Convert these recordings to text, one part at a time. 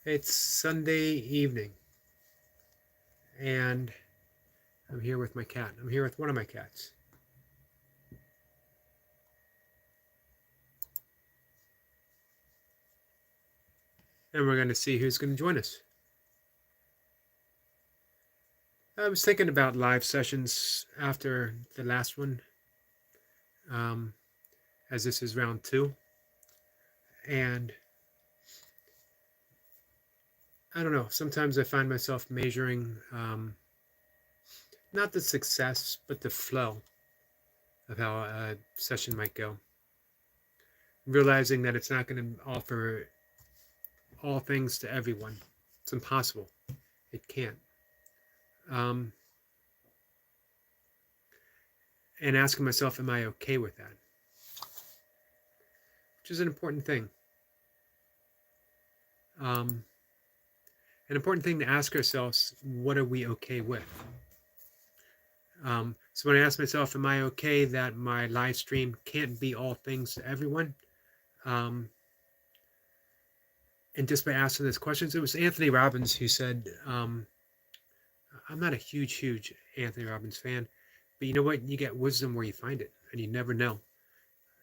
It's Sunday evening, and I'm here with my cat. I'm here with one of my cats. And we're going to see who's going to join us. I was thinking about live sessions after the last one, um, as this is round 2. And I don't know, sometimes I find myself measuring not the success, but the flow of how a session might go. Realizing that it's not going to offer all things to everyone. It's impossible. It can't. Um, and asking myself, am I okay with that? Which is an important thing. An important thing to ask ourselves, what are we okay with? So when I ask myself, am I okay that my live stream can't be all things to everyone? And just by asking those questions, it was Anthony Robbins who said, I'm not a huge Anthony Robbins fan, but you know what? You get wisdom where you find it, and you never know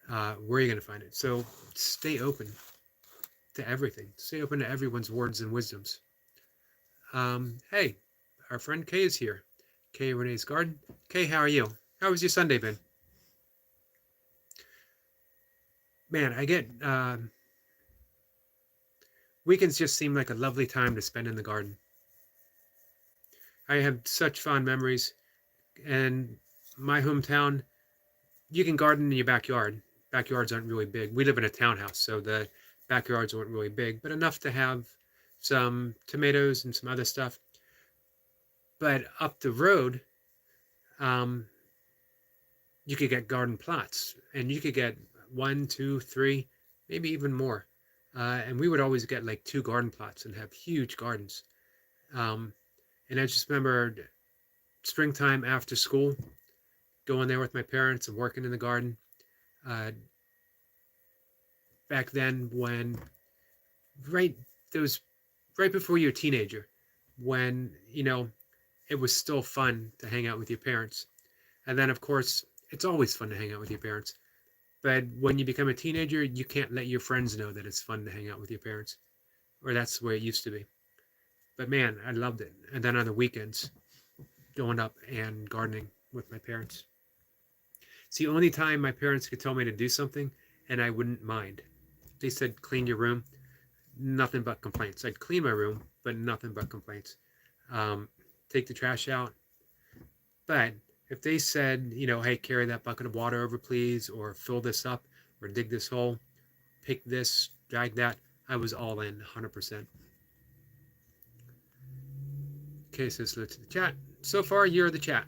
where you're going to find it. So stay open to everything. Stay open to everyone's words and wisdoms. Hey, our friend Kay is here. Kay Renee's Garden. Kay, how are you? How was your Sunday been? Man, I get weekends just seem like a lovely time to spend in the garden. I have such fond memories. And my hometown, you can garden in your backyard. Backyards aren't really big. We live in a townhouse, so the backyards aren't really big, but enough to have some tomatoes and some other stuff. But up the road, you could get garden plots, and you could get 1, 2, 3, maybe even more. And we would always get like 2 garden plots and have huge gardens. And I just remember springtime after school, going there with my parents and working in the garden. Back then, when right those right before you're a teenager, when it was still fun to hang out with your parents. And then, of course, it's always fun to hang out with your parents. But when you become a teenager, you can't let your friends know that it's fun to hang out with your parents, or that's the way it used to be. But man, I loved it. And then on the weekends, going up and gardening with my parents. It's the only time my parents could tell me to do something and I wouldn't mind. They said, clean your room. Nothing but complaints. I'd clean my room, but nothing but complaints. Take the trash out. But if they said, hey, carry that bucket of water over, please, or fill this up, or dig this hole, pick this, drag that, I was all in 100%. Okay, so let's look to the chat. So far, you're the chat.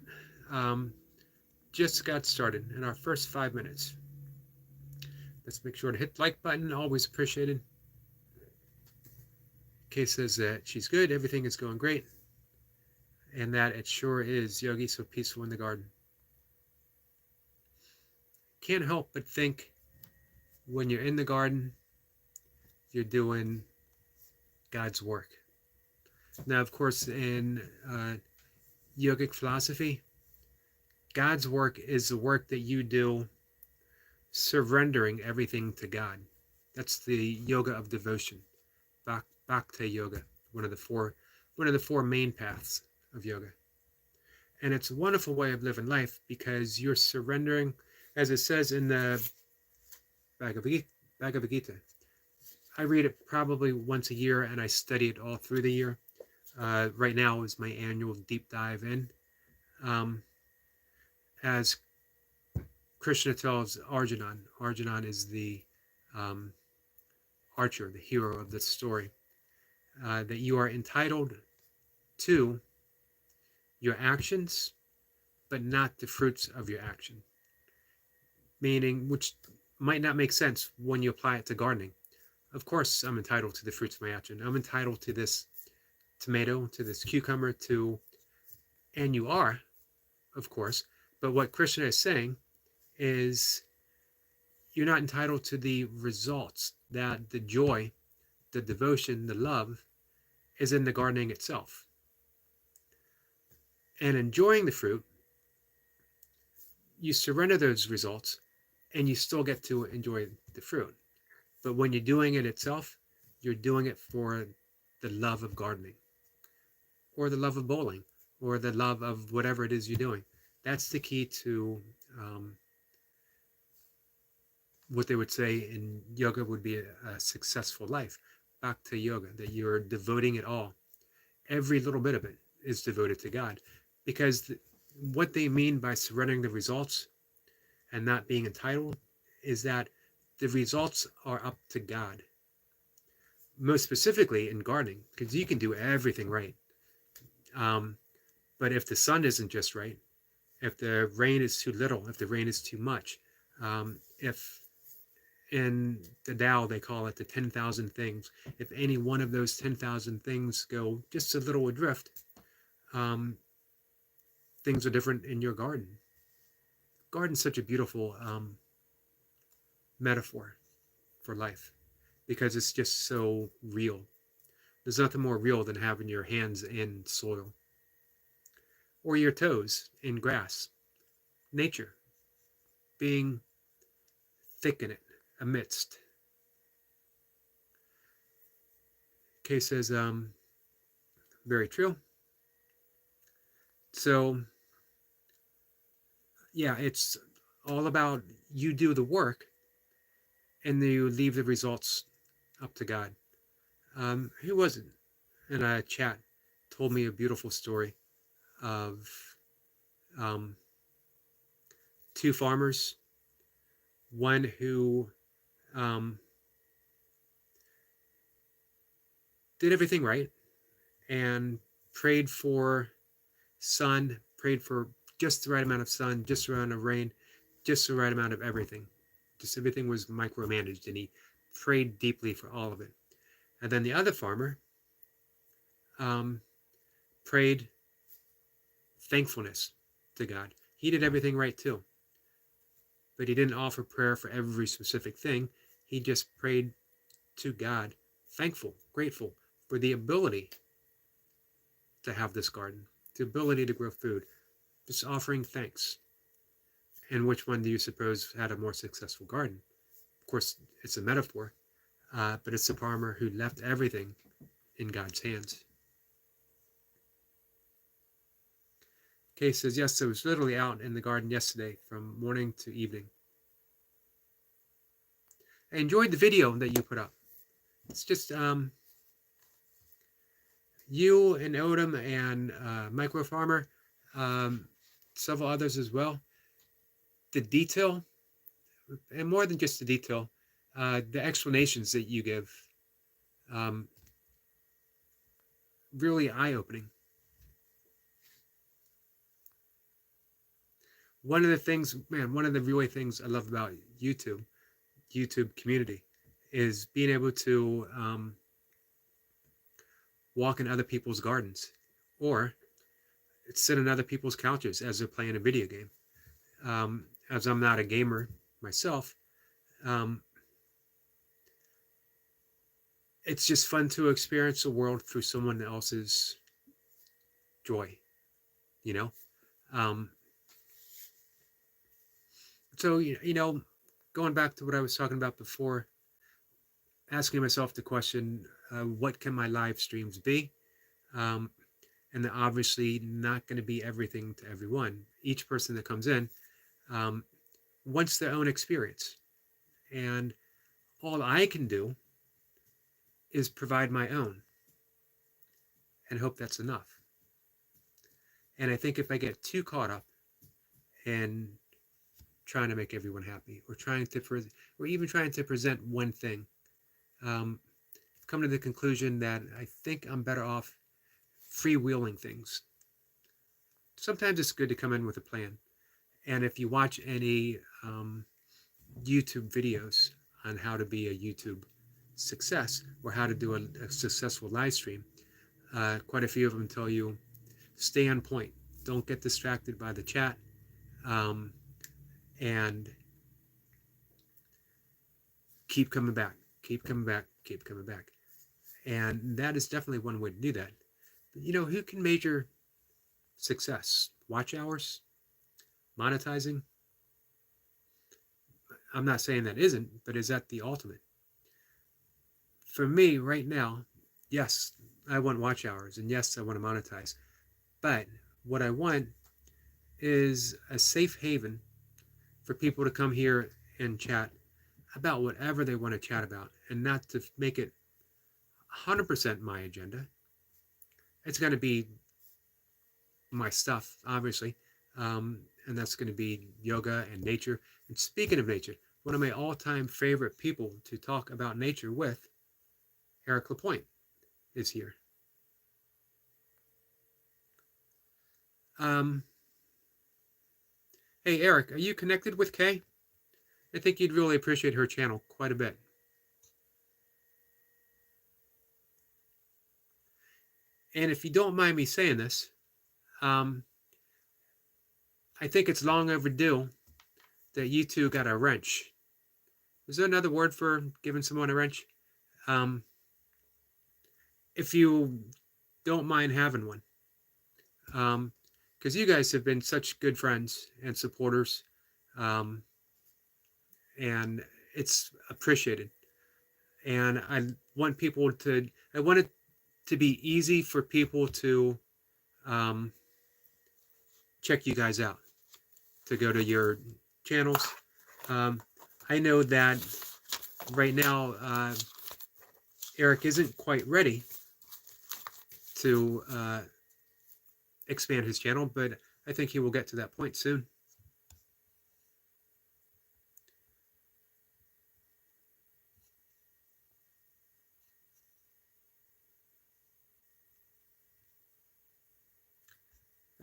Just got started in our first 5 minutes. Let's make sure to hit the like button. Always appreciated. Kay says that she's good. Everything is going great. And that it sure is, Yogi, so peaceful in the garden. Can't help but think when you're in the garden, you're doing God's work. Now, of course, in yogic philosophy, God's work is the work that you do surrendering everything to God. That's the yoga of devotion, Bhakti yoga, one of the four main paths of yoga. And it's a wonderful way of living life because you're surrendering, as it says in the Bhagavad Gita. I read it probably once a year and I study it all through the year. Right now is my annual deep dive in. As Krishna tells Arjuna is the archer, the hero of this story, that you are entitled to your actions, but not the fruits of your action. Meaning, which might not make sense when you apply it to gardening. Of course, I'm entitled to the fruits of my action. I'm entitled to this tomato, to this cucumber, and you are, of course. But what Krishna is saying is you're not entitled to the results, that the joy, the devotion, the love is in the gardening itself. And enjoying the fruit, you surrender those results and you still get to enjoy the fruit. But when you're doing it itself, you're doing it for the love of gardening or the love of bowling or the love of whatever it is you're doing. That's the key to what they would say in yoga would be a successful life. Back to yoga, that you're devoting it all. Every little bit of it is devoted to God. Because what they mean by surrendering the results and not being entitled is that the results are up to God. Most specifically in gardening, because you can do everything right. But if the sun isn't just right, if the rain is too little, if the rain is too much, if in the Tao they call it the 10,000 things, if any one of those 10,000 things go just a little adrift, things are different in your garden. Garden's such a beautiful metaphor for life because it's just so real. There's nothing more real than having your hands in soil or your toes in grass, nature, being thick in it, amidst. Kay says, very true. So, yeah, it's all about you do the work and then you leave the results up to God. Who was it in a chat told me a beautiful story of two farmers, one who did everything right and prayed for sun, prayed for just the right amount of sun, just the right amount of rain, just the right amount of everything. Just everything was micromanaged, and he prayed deeply for all of it. And then the other farmer prayed thankfulness to God. He did everything right too, but he didn't offer prayer for every specific thing. He just prayed to God, thankful, grateful for the ability to have this garden, the ability to grow food, just offering thanks. And which one do you suppose had a more successful garden? Of course, it's a metaphor, but it's the farmer who left everything in God's hands. Kay says, yes, I was literally out in the garden yesterday from morning to evening. I enjoyed the video that you put up. It's just you and Odom and Micro Farmer, several others as well. The detail, and more than just the detail, the explanations that you give, really eye-opening. One of the things, one of the really things I love about YouTube community, is being able to walk in other people's gardens or sit on other people's couches as they're playing a video game. As I'm not a gamer myself, it's just fun to experience the world through someone else's joy, you know? So, you know, going back to what I was talking about before, asking myself the question, what can my live streams be? And they're obviously not going to be everything to everyone. Each person that comes in wants their own experience. And all I can do is provide my own and hope that's enough. And I think if I get too caught up in trying to make everyone happy or even trying to present one thing, I've come to the conclusion that I think I'm better off freewheeling things. Sometimes it's good to come in with a plan. And if you watch any YouTube videos on how to be a YouTube success or how to do a successful live stream, quite a few of them tell you, stay on point. Don't get distracted by the chat. And keep coming back, keep coming back, keep coming back. And that is definitely one way to do that. But, who can measure success? Watch hours? Monetizing? I'm not saying that isn't, but is that the ultimate? For me, right now, yes, I want watch hours, and yes, I want to monetize. But what I want is a safe haven for people to come here and chat about whatever they want to chat about, and not to make it 100% my agenda. It's going to be my stuff, obviously, and that's going to be yoga and nature. And speaking of nature, one of my all-time favorite people to talk about nature with, Eric Lapointe, is here. Hey, Eric, are you connected with Kay? I think you'd really appreciate her channel quite a bit. And if you don't mind me saying this, I think it's long overdue that you two got a wrench. Is there another word for giving someone a wrench? If you don't mind having one. Because you guys have been such good friends and supporters, and it's appreciated. And I want it to be easy for people to check you guys out, to go to your channels. I know that right now, Eric isn't quite ready to expand his channel, but I think he will get to that point soon.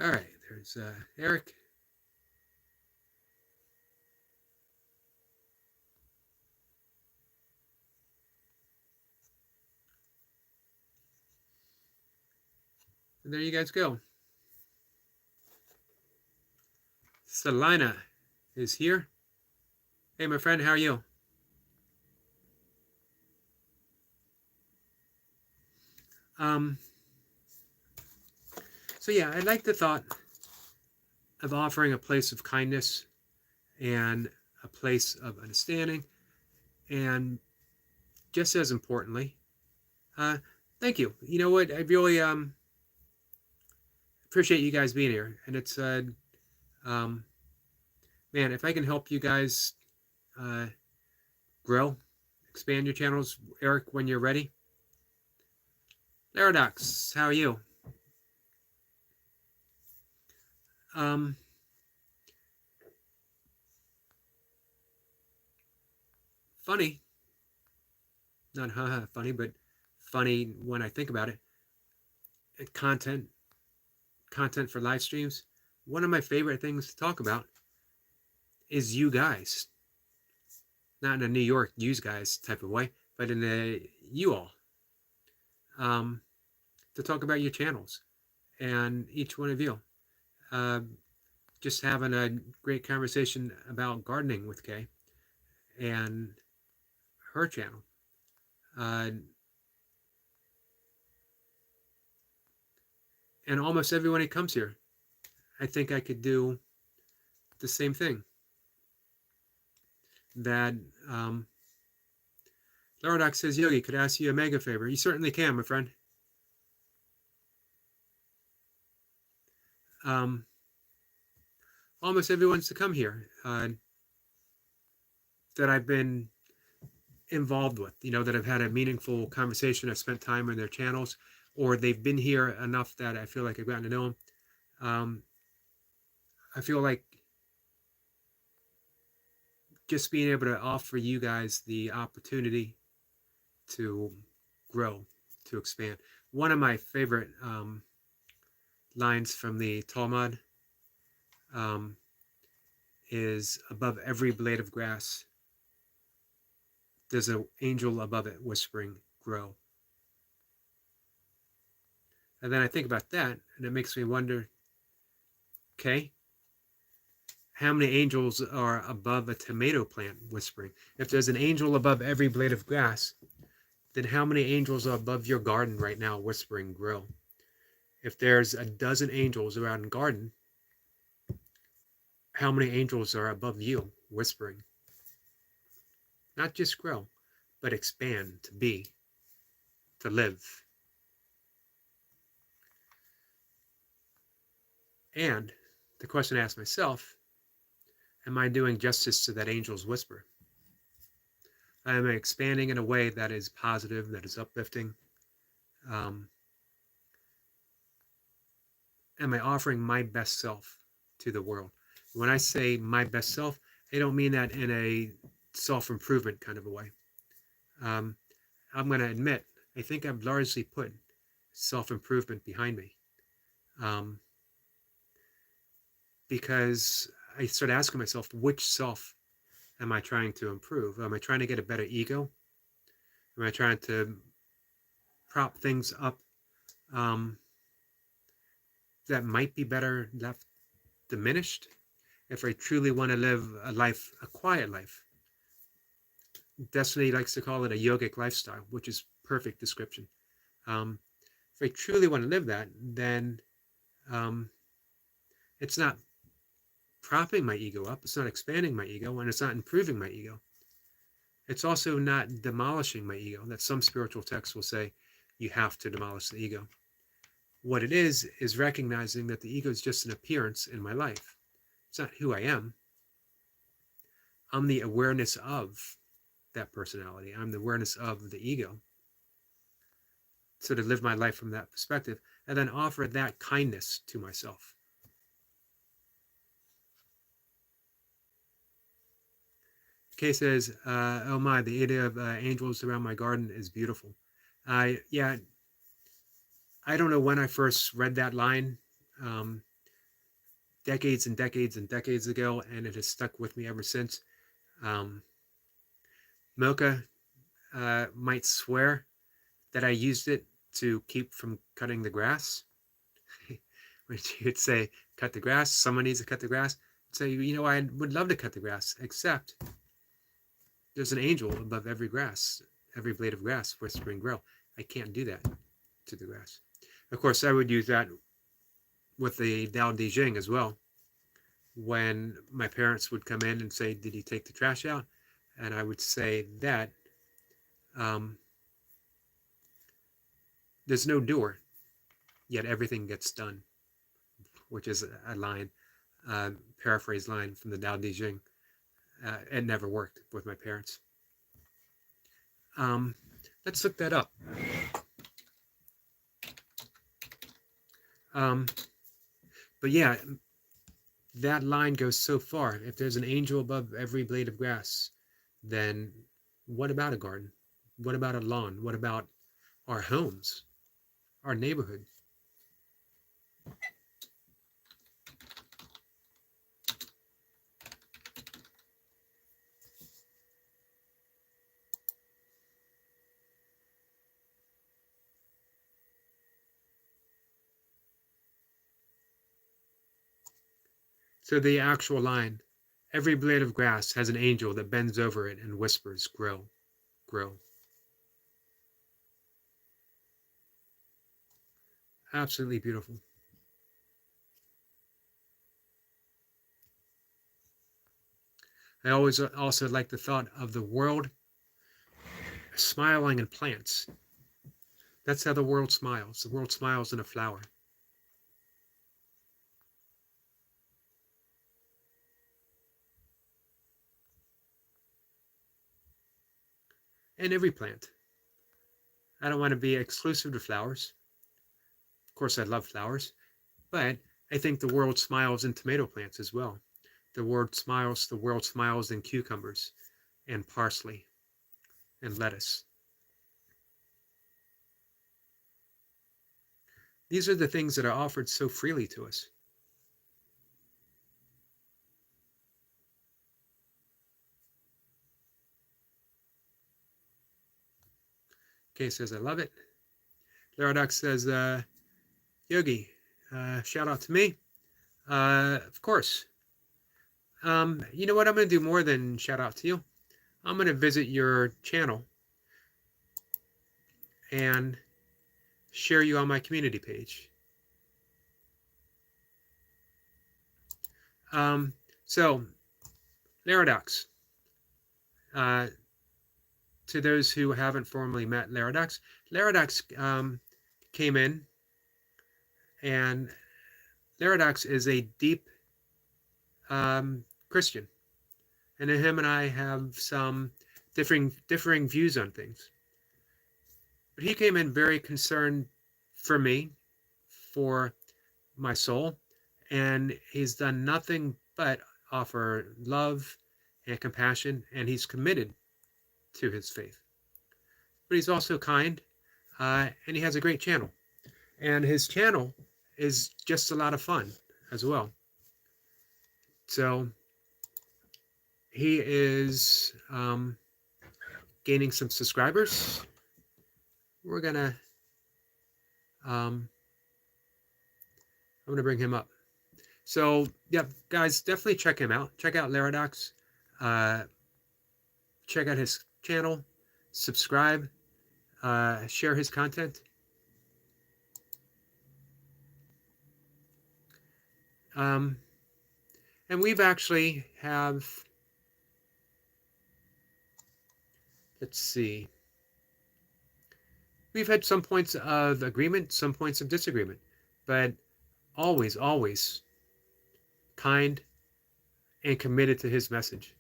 All right, there's Eric. And there you guys go. Selina is here. Hey, my friend, how are you? So yeah, I like the thought of offering a place of kindness and a place of understanding, and just as importantly, thank you. You know what? I really appreciate you guys being here, and it's man, if I can help you guys grow, expand your channels, Eric, when you're ready. Paradox, how are you? Funny, not haha funny, but funny when I think about it. Content for live streams. One of my favorite things to talk about is you guys. Not in a New York use guys type of way, but in a you all. To talk about your channels and each one of you. Just having a great conversation about gardening with Kay and her channel. And almost everyone who comes here, I think I could do the same thing. That Laradox says, Yogi, could I ask you a mega favor? You certainly can, my friend. Almost everyone's to come here that I've been involved with, that I've had a meaningful conversation, I've spent time on their channels, or they've been here enough that I feel like I've gotten to know them. I feel like just being able to offer you guys the opportunity to grow, to expand. One of my favorite lines from the Talmud is, above every blade of grass, there's an angel above it whispering, grow. And then I think about that, and it makes me wonder, okay, how many angels are above a tomato plant whispering? If there's an angel above every blade of grass, then how many angels are above your garden right now whispering grow? If there's a dozen angels around a garden, how many angels are above you whispering? Not just grow, but expand, to be, to live. And the question I ask myself, am I doing justice to that angel's whisper? Am I expanding in a way that is positive, that is uplifting? Um, am I offering my best self to the world? When I say my best self, I don't mean that in a self-improvement kind of a way. I'm going to admit, I think I've largely put self-improvement behind me, because I started asking myself, which self am I trying to improve? Am I trying to get a better ego? Am I trying to prop things up um, that might be better left diminished? If I truly want to live a life, a quiet life, Destiny likes to call it a yogic lifestyle, which is perfect description. Um, if I truly want to live that, then um, it's not propping my ego up, it's not expanding my ego, and it's not improving my ego. It's also not demolishing my ego. That some spiritual texts will say you have to demolish the ego. What it is recognizing that the ego is just an appearance in my life. It's not who I am. I'm the awareness of that personality. I'm the awareness of the ego. So to live my life from that perspective and then offer that kindness to myself. Kay says, oh my, the idea of angels around my garden is beautiful. Yeah, I don't know when I first read that line, decades and decades and decades ago, and it has stuck with me ever since. Mocha might swear that I used it to keep from cutting the grass. When she would say, cut the grass, someone needs to cut the grass. I'd say, you know, I would love to cut the grass, except there's an angel above every grass, every blade of grass, whispering grow. I can't do that to the grass. Of course, I would use that with the Tao Te Ching as well. When my parents would come in and say, did you take the trash out? And I would say that there's no door, yet everything gets done, which is a line, paraphrase line from the Tao Te Ching. It never worked with my parents. Let's look that up. But yeah, that line goes so far. If there's an angel above every blade of grass, then what about a garden? What about a lawn? What about our homes, our neighborhood? So the actual line, every blade of grass has an angel that bends over it and whispers, grow, grow. Absolutely beautiful. I always also like the thought of the world smiling in plants. That's how the world smiles. The world smiles in a flower. And every plant. I don't want to be exclusive to flowers. Of course, I love flowers, but I think the world smiles in tomato plants as well. The world smiles in cucumbers and parsley and lettuce. These are the things that are offered so freely to us. Kay says, I love it. Laradox says, Yogi, shout out to me. Of course. You know what? I'm going to do more than shout out to you. I'm going to visit your channel and share you on my community page. So, Laradox. To those who haven't formally met Laradox, Laradox came in, and Laradox is a deep Christian, and him and I have some differing views on things. But he came in very concerned for me, for my soul, and he's done nothing but offer love and compassion, and he's committed to his faith. But he's also kind, and he has a great channel. And his channel is just a lot of fun as well. So he is gaining some subscribers. We're gonna I'm gonna bring him up. So yeah, guys, definitely check him out. Check out Laradox. Check out his channel. Subscribe. Share his content. And we've actually have, let's see, we've had some points of agreement, some points of disagreement, but always, always kind and committed to his message.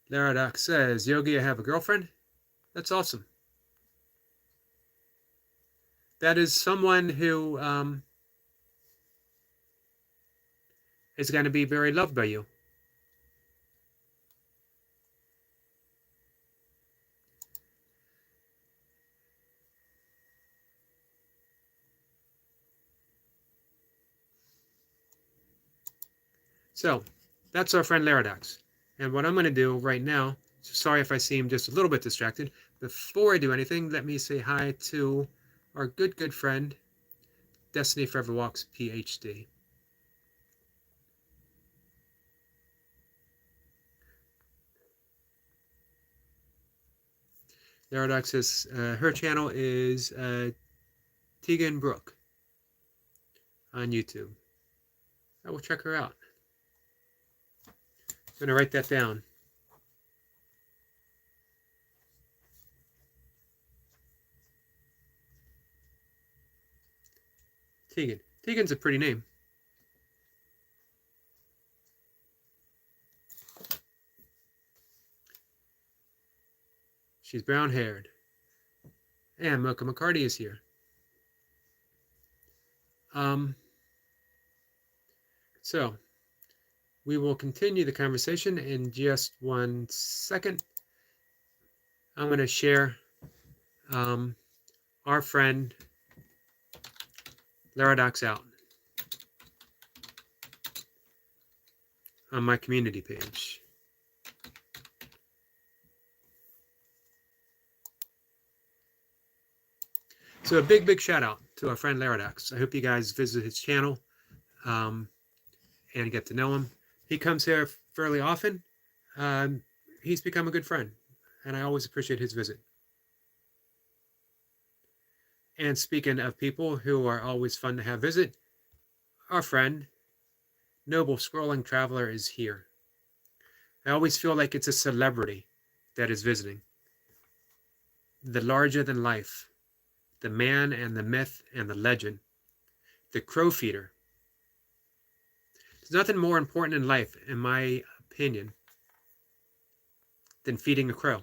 Laradox says, Yogi, I have a girlfriend. That's awesome. That is someone who is going to be very loved by you. So that's our friend Laradox. And what I'm going to do right now, sorry if I seem just a little bit distracted, before I do anything, let me say hi to our good friend, Destiny Forever Walks, PhD. Laradox says her channel is Tegan Brooke on YouTube. I will check her out. I'm going to write that down. Tegan. Tegan's a pretty name. She's brown-haired. And Mocha McCarty is here. So, we will continue the conversation in just 1 second. I'm going to share our friend Laradox out on my community page. So a big shout out to our friend Laradox. I hope you guys visit his channel and get to know him. He comes here fairly often. He's become a good friend, and I always appreciate his visit. And speaking of people who are always fun to have visit, our friend, Noble Scrolling Traveler, is here. I always feel like it's a celebrity that is visiting. The larger than life, the man and the myth and the legend, the crow feeder. There's nothing more important in life, in my opinion, than feeding a crow.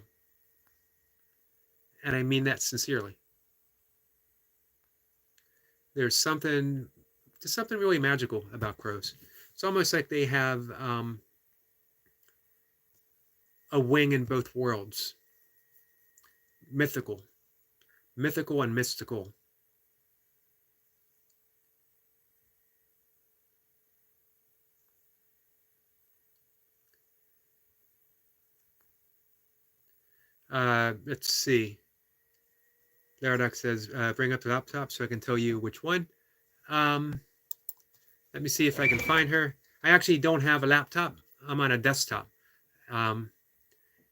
And I mean that sincerely. There's something really magical about crows. It's almost like they have a wing in both worlds. Mythical and mystical. Let's see. Laradox says, bring up the laptop so I can tell you which one. Um, let me see if I can find her. I actually don't have a laptop. I'm on a desktop. Um,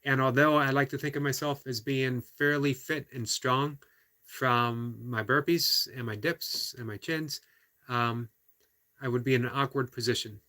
and although I like to think of myself as being fairly fit and strong from my burpees and my dips and my chins, um, I would be in an awkward position.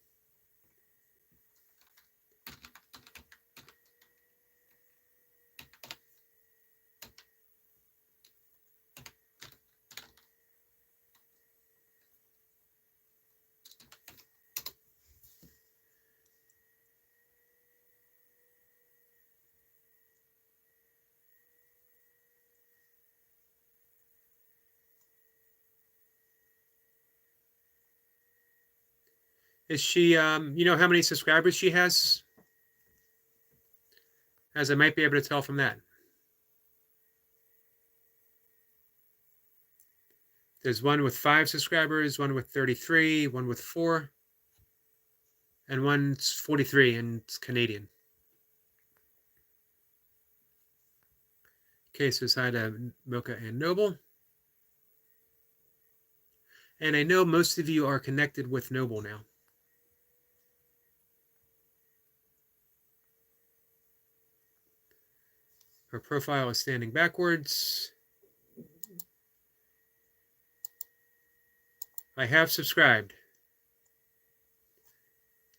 Is she, you know how many subscribers she has? As I might be able to tell from that. There's one with 5 subscribers, one with 33, one with 4, and one's 43 and it's Canadian. Okay, so it's hi to Mocha and Noble. And I know most of you are connected with Noble now. Her profile is standing backwards. I have subscribed.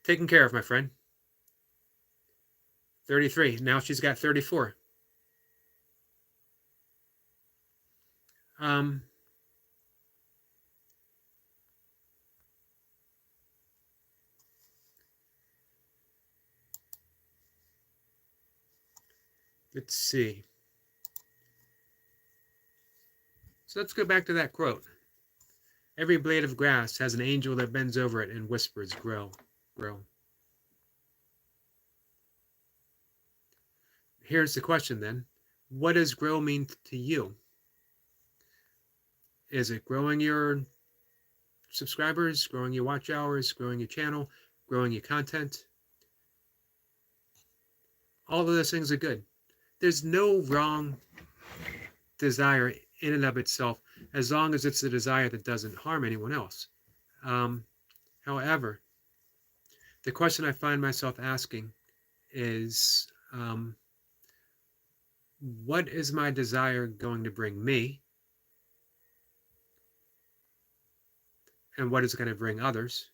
Taken care of, my friend. 33. Now she's got 34. Let's see. So let's go back to that quote. Every blade of grass has an angel that bends over it and whispers, grow, grow. Here's the question then. What does grow mean to you? Is it growing your subscribers, growing your watch hours, growing your channel, growing your content? All of those things are good. There's no wrong desire in and of itself, as long as it's a desire that doesn't harm anyone else. However, the question I find myself asking is, what is my desire going to bring me? And what is it going to bring others?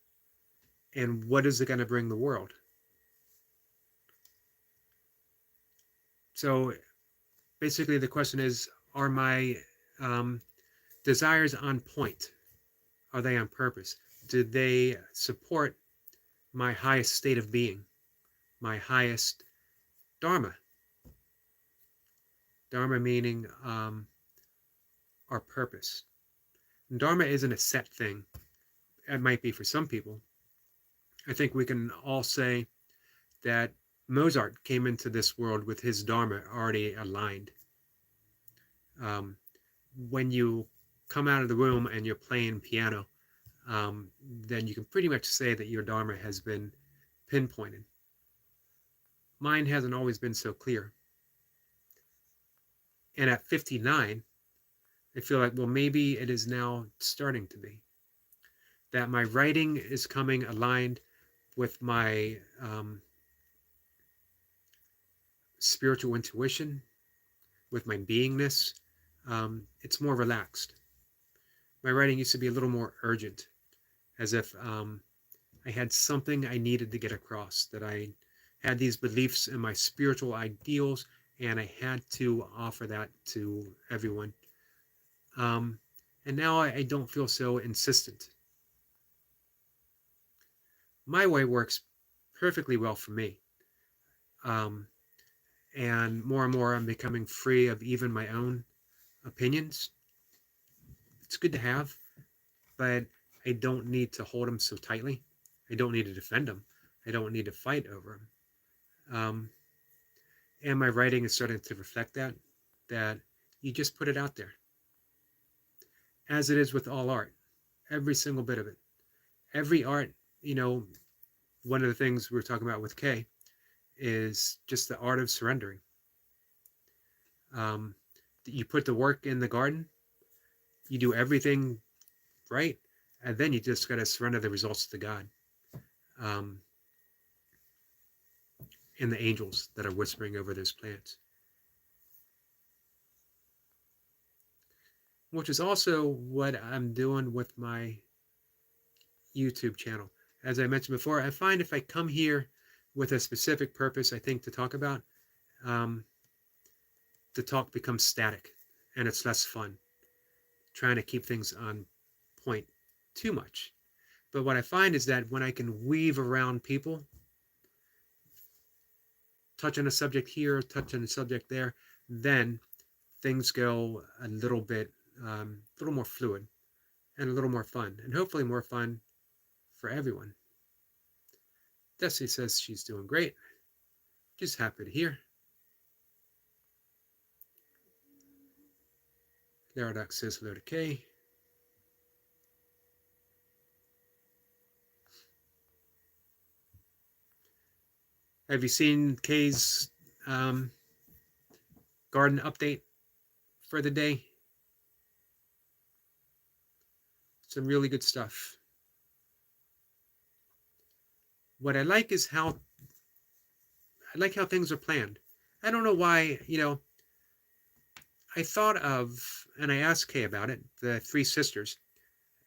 And what is it going to bring the world? So basically the question is, are my desires on point? Are they on purpose? Do they support my highest state of being, my highest dharma? Dharma meaning our purpose. And dharma isn't a set thing. It might be for some people. I think we can all say that Mozart came into this world with his dharma already aligned. When you come out of the room and you're playing piano, then you can pretty much say that your dharma has been pinpointed. Mine hasn't always been so clear. And at 59, I feel like, well, maybe it is now starting to be. That my writing is coming aligned with my spiritual intuition, with my beingness. It's more relaxed. My writing used to be a little more urgent, as if I had something I needed to get across, that I had these beliefs in my spiritual ideals, and I had to offer that to everyone. And now I don't feel so insistent. My way works perfectly well for me. And more I'm becoming free of even my own opinions. It's good to have, but I don't need to hold them so tightly. I don't need to defend them. I don't need to fight over them. And my writing is starting to reflect that you just put it out there. As it is with all art, every single bit of it. Every art, one of the things we're talking about with Kay is just the art of surrendering. Um, you put the work in the garden, you do everything right, and then you just got to surrender the results to God. Um, and the angels that are whispering over those plants. Which is also what I'm doing with my YouTube channel. As I mentioned before, I find if I come here with a specific purpose, I think, to talk about, um, the talk becomes static and it's less fun trying to keep things on point too much. But what I find is that when I can weave around people, touch on a subject here, touch on a subject there, then things go a little more fluid and a little more fun, and hopefully more fun for everyone. Desi says she's doing great. Just happy to hear. Laradox says hello to Kay. Have you seen Kay's garden update for the day? Some really good stuff. What I like is how things are planned. I don't know why, I thought of, and I asked Kay about it, the three sisters,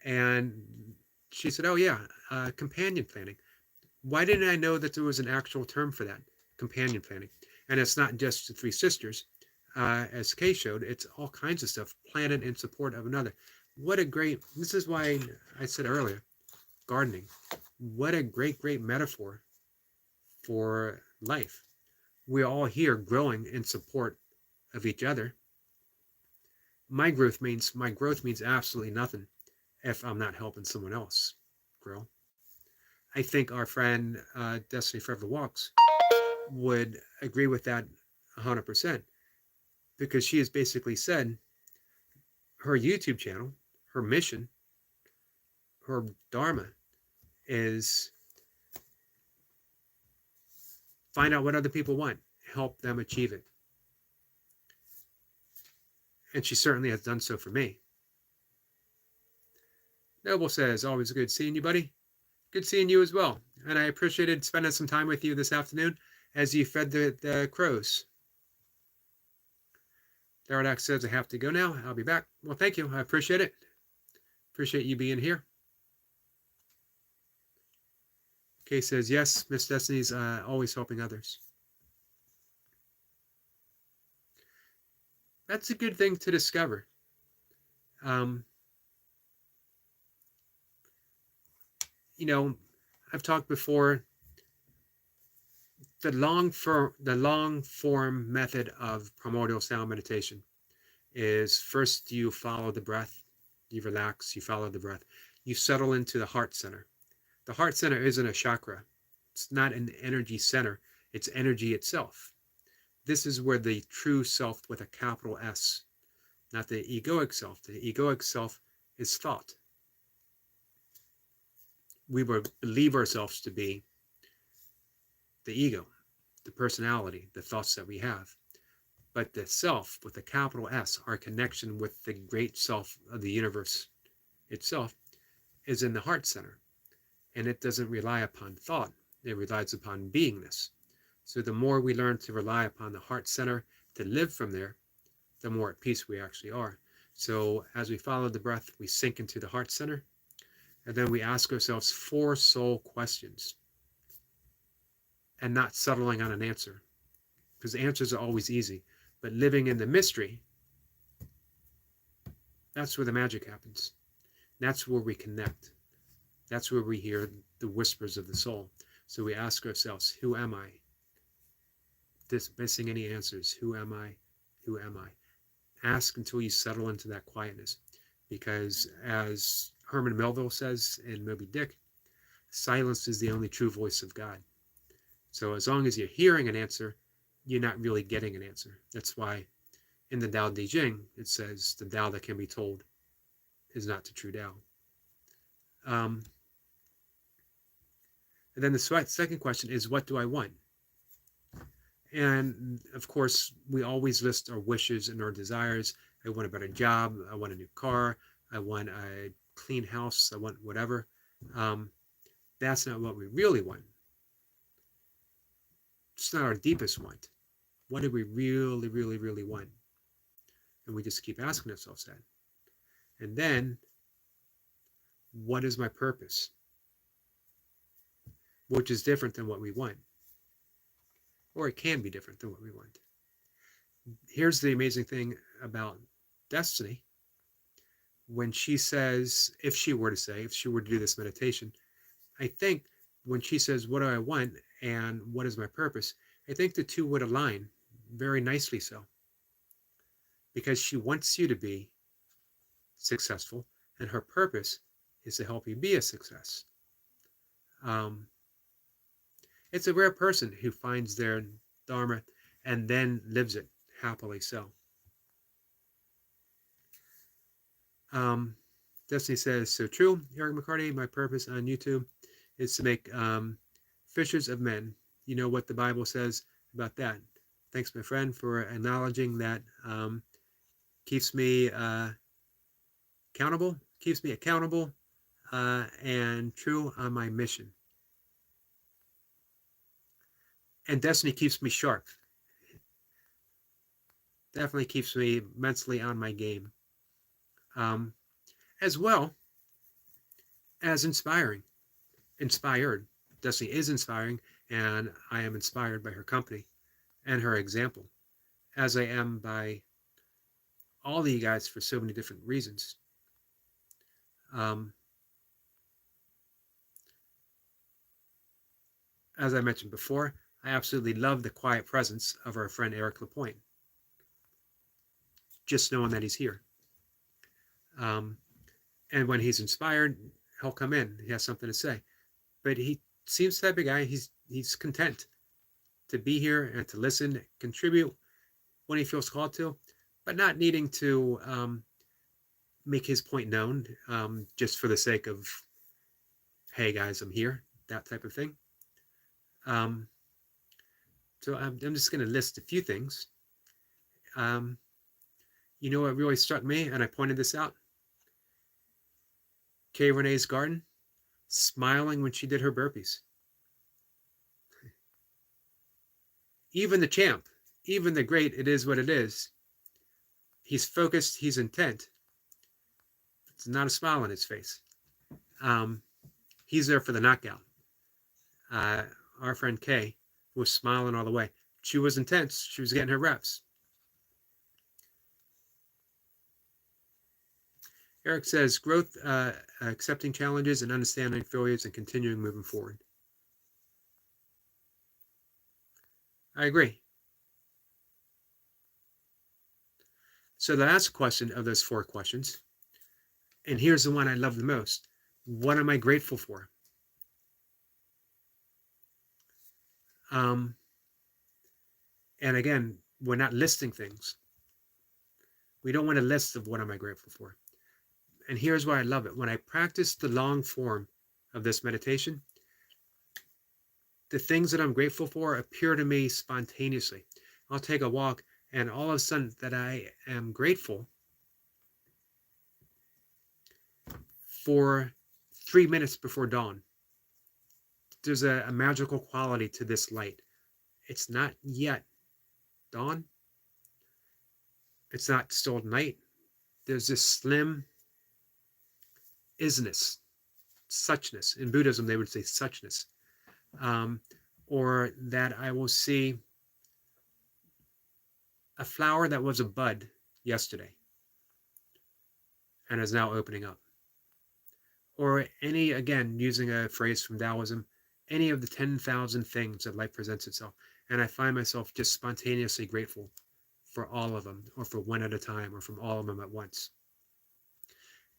and she said, oh yeah, companion planning. Why didn't I know that there was an actual term for that? Companion planning. And it's not just the three sisters. As Kay showed, it's all kinds of stuff planted in support of another. This is why I said earlier, gardening. What a great metaphor for life. We're all here growing in support of each other. My growth means absolutely nothing if I'm not helping someone else grow. I think our friend Destiny Forever Walks would agree with that 100%, because she has basically said her YouTube channel, her mission, her dharma is find out what other people want, help them achieve it. And she certainly has done so for me. Noble says, always good seeing you, buddy. Good seeing you as well. And I appreciated spending some time with you this afternoon as you fed the crows. Daradax says, I have to go now. I'll be back. Well, thank you. I appreciate it. Appreciate you being here. Kay says, yes, Miss Destiny's always helping others. That's a good thing to discover. I've talked before, the long form method of primordial sound meditation is first you follow the breath, you relax, you follow the breath, you settle into the heart center. The heart center isn't a chakra. It's not an energy center. It's energy itself. This is where the true self with a capital S, not the egoic self. The egoic self is thought. We believe ourselves to be the ego, the personality, the thoughts that we have. But the self with a capital S, our connection with the great self of the universe itself, is in the heart center. And it doesn't rely upon thought. It relies upon beingness. So the more we learn to rely upon the heart center, to live from there, the more at peace we actually are. So as we follow the breath, we sink into the heart center, and then we ask ourselves 4 soul questions, and not settling on an answer, because answers are always easy. But living in the mystery, that's where the magic happens. That's where we connect. That's where we hear the whispers of the soul. So we ask ourselves, who am I? Missing any answers. Who am I? Who am I? Ask until you settle into that quietness. Because as Herman Melville says in Moby Dick, silence is the only true voice of God. So as long as you're hearing an answer, you're not really getting an answer. That's why in the Tao Te Ching, it says the Tao that can be told is not the true Tao. And then the second question is, what do I want? And of course, we always list our wishes and our desires. I want a better job. I want a new car. I want a clean house. I want whatever. Um, that's not what we really want. It's not our deepest want. What do we really, really, really want? And we just keep asking ourselves that. And then, what is my purpose? Which is different than what we want. Or it can be different than what we want. Here's the amazing thing about Destiny. When she says, if she were to do this meditation, I think when she says, what do I want and what is my purpose, I think the two would align very nicely so. Because she wants you to be successful, and her purpose is to help you be a success. It's a rare person who finds their Dharma and then lives it happily so. Destiny says, so true, Eric McCarty, my purpose on YouTube is to make fishers of men. You know what the Bible says about that. Thanks, my friend, for acknowledging that. Keeps me accountable, and true on my mission. And Destiny keeps me sharp. Definitely keeps me mentally on my game. As well as inspired. Destiny is inspiring, and I am inspired by her company and her example, as I am by all of you guys for so many different reasons. As I mentioned before, I absolutely love the quiet presence of our friend Eric Lapointe. Just knowing that he's here. And when he's inspired, he'll come in. He has something to say. But he seems the type of guy, he's content to be here and to listen, contribute when he feels called to, but not needing to make his point known just for the sake of, hey guys, I'm here, that type of thing. So I'm just going to list a few things. You know what really struck me, and I pointed this out? Kay Renee's garden, smiling when she did her burpees. Even the champ, even the great, it is what it is. He's focused, he's intent. It's not a smile on his face. He's there for the knockout. Our friend Kay was smiling all the way. She was intense. She was getting her reps. Eric says, growth, accepting challenges and understanding failures and continuing moving forward. I agree. So the last question of those 4 questions, and here's the one I love the most. What am I grateful for? And again, we're not listing things. We don't want a list of what am I grateful for. And here's why I love it. When I practice the long form of this meditation, the things that I'm grateful for appear to me spontaneously. I'll take a walk, and all of a sudden that I am grateful for 3 minutes before dawn. There's a magical quality to this light. It's not yet dawn. It's not still night. There's this slim isness, suchness. In Buddhism, they would say suchness. Or that I will see a flower that was a bud yesterday and is now opening up. Or any, again, using a phrase from Taoism, any of the 10,000 things that life presents itself. And I find myself just spontaneously grateful for all of them, or for one at a time, or from all of them at once.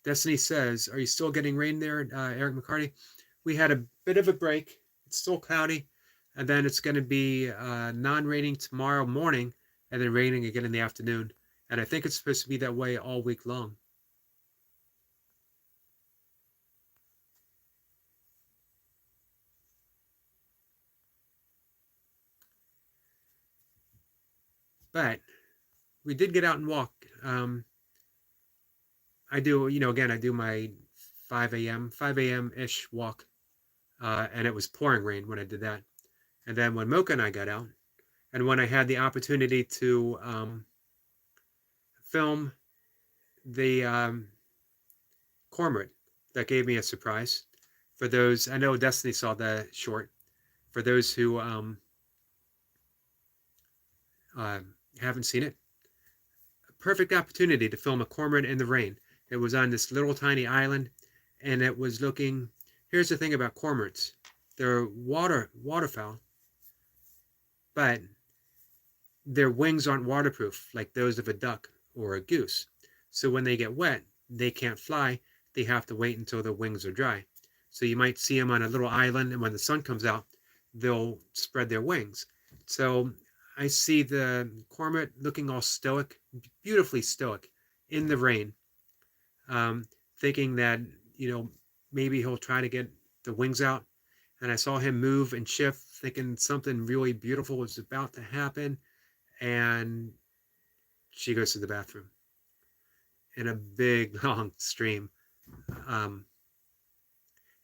Destiny says, are you still getting rain there, Eric McCarty? We had a bit of a break. It's still cloudy. And then it's going to be non-raining tomorrow morning, and then raining again in the afternoon. And I think it's supposed to be that way all week long. But we did get out and walk. I do, again, I do my 5 a.m. ish walk, and it was pouring rain when I did that. And then when Mocha and I got out, and when I had the opportunity to film the cormorant, that gave me a surprise. For those, I know Destiny saw the short. For those who uh, haven't seen it, a perfect opportunity to film a cormorant in the rain. It was on this little tiny island, and it was looking. Here's the thing about cormorants: they're waterfowl, but their wings aren't waterproof like those of a duck or a goose. So when they get wet, they can't fly. They have to wait until their wings are dry. So you might see them on a little island, and when the sun comes out, they'll spread their wings. So I see the cormorant looking all stoic, beautifully stoic, in the rain, thinking that, maybe he'll try to get the wings out. And I saw him move and shift, thinking something really beautiful was about to happen. And she goes to the bathroom in a big, long stream.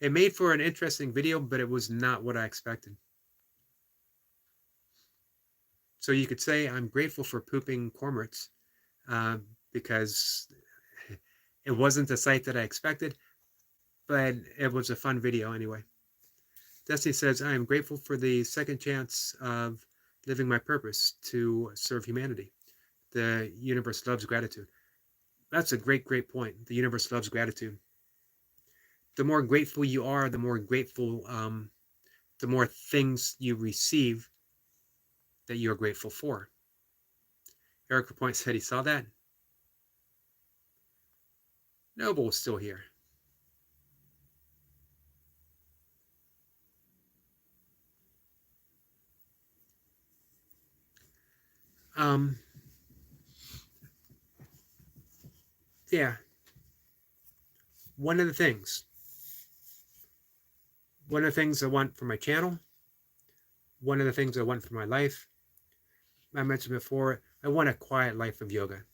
It made for an interesting video, but it was not what I expected. So you could say I'm grateful for pooping cormorants, because it wasn't the sight that I expected, but it was a fun video anyway. Destiny says, I am grateful for the second chance of living my purpose to serve humanity. The universe loves gratitude. That's a great, great point. The universe loves gratitude. The more grateful you are, the more grateful, the more things you receive that you're grateful for. Eric Point said he saw that. Noble is still here. Yeah. One of the things I want for my channel, one of the things I want for my life, I mentioned before, I want a quiet life of yoga.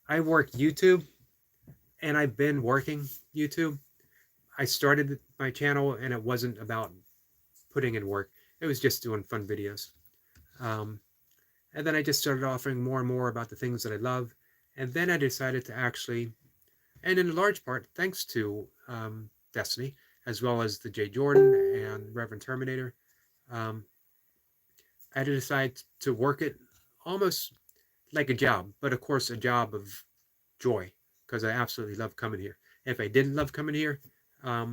I work YouTube, and I've been working YouTube. I started my channel, and it wasn't about putting in work. It was just doing fun videos. And then I just started offering more and more about the things that I love. And then I decided to actually, and in large part, thanks to Destiny, as well as the Jay Jordan and Reverend Terminator, I decided to work it almost like a job, but of course a job of joy, because I absolutely love coming here. If I didn't love coming here, I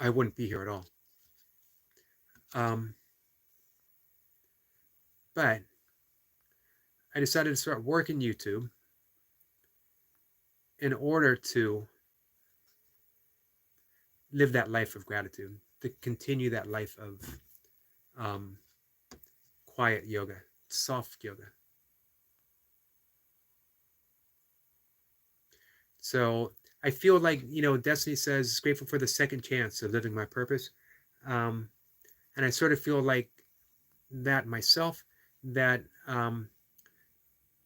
wouldn't be here at all. But I decided to start working YouTube in order to live that life of gratitude, to continue that life of quiet yoga, soft yoga. So I feel like, Destiny says, grateful for the second chance of living my purpose. And I sort of feel like that myself, that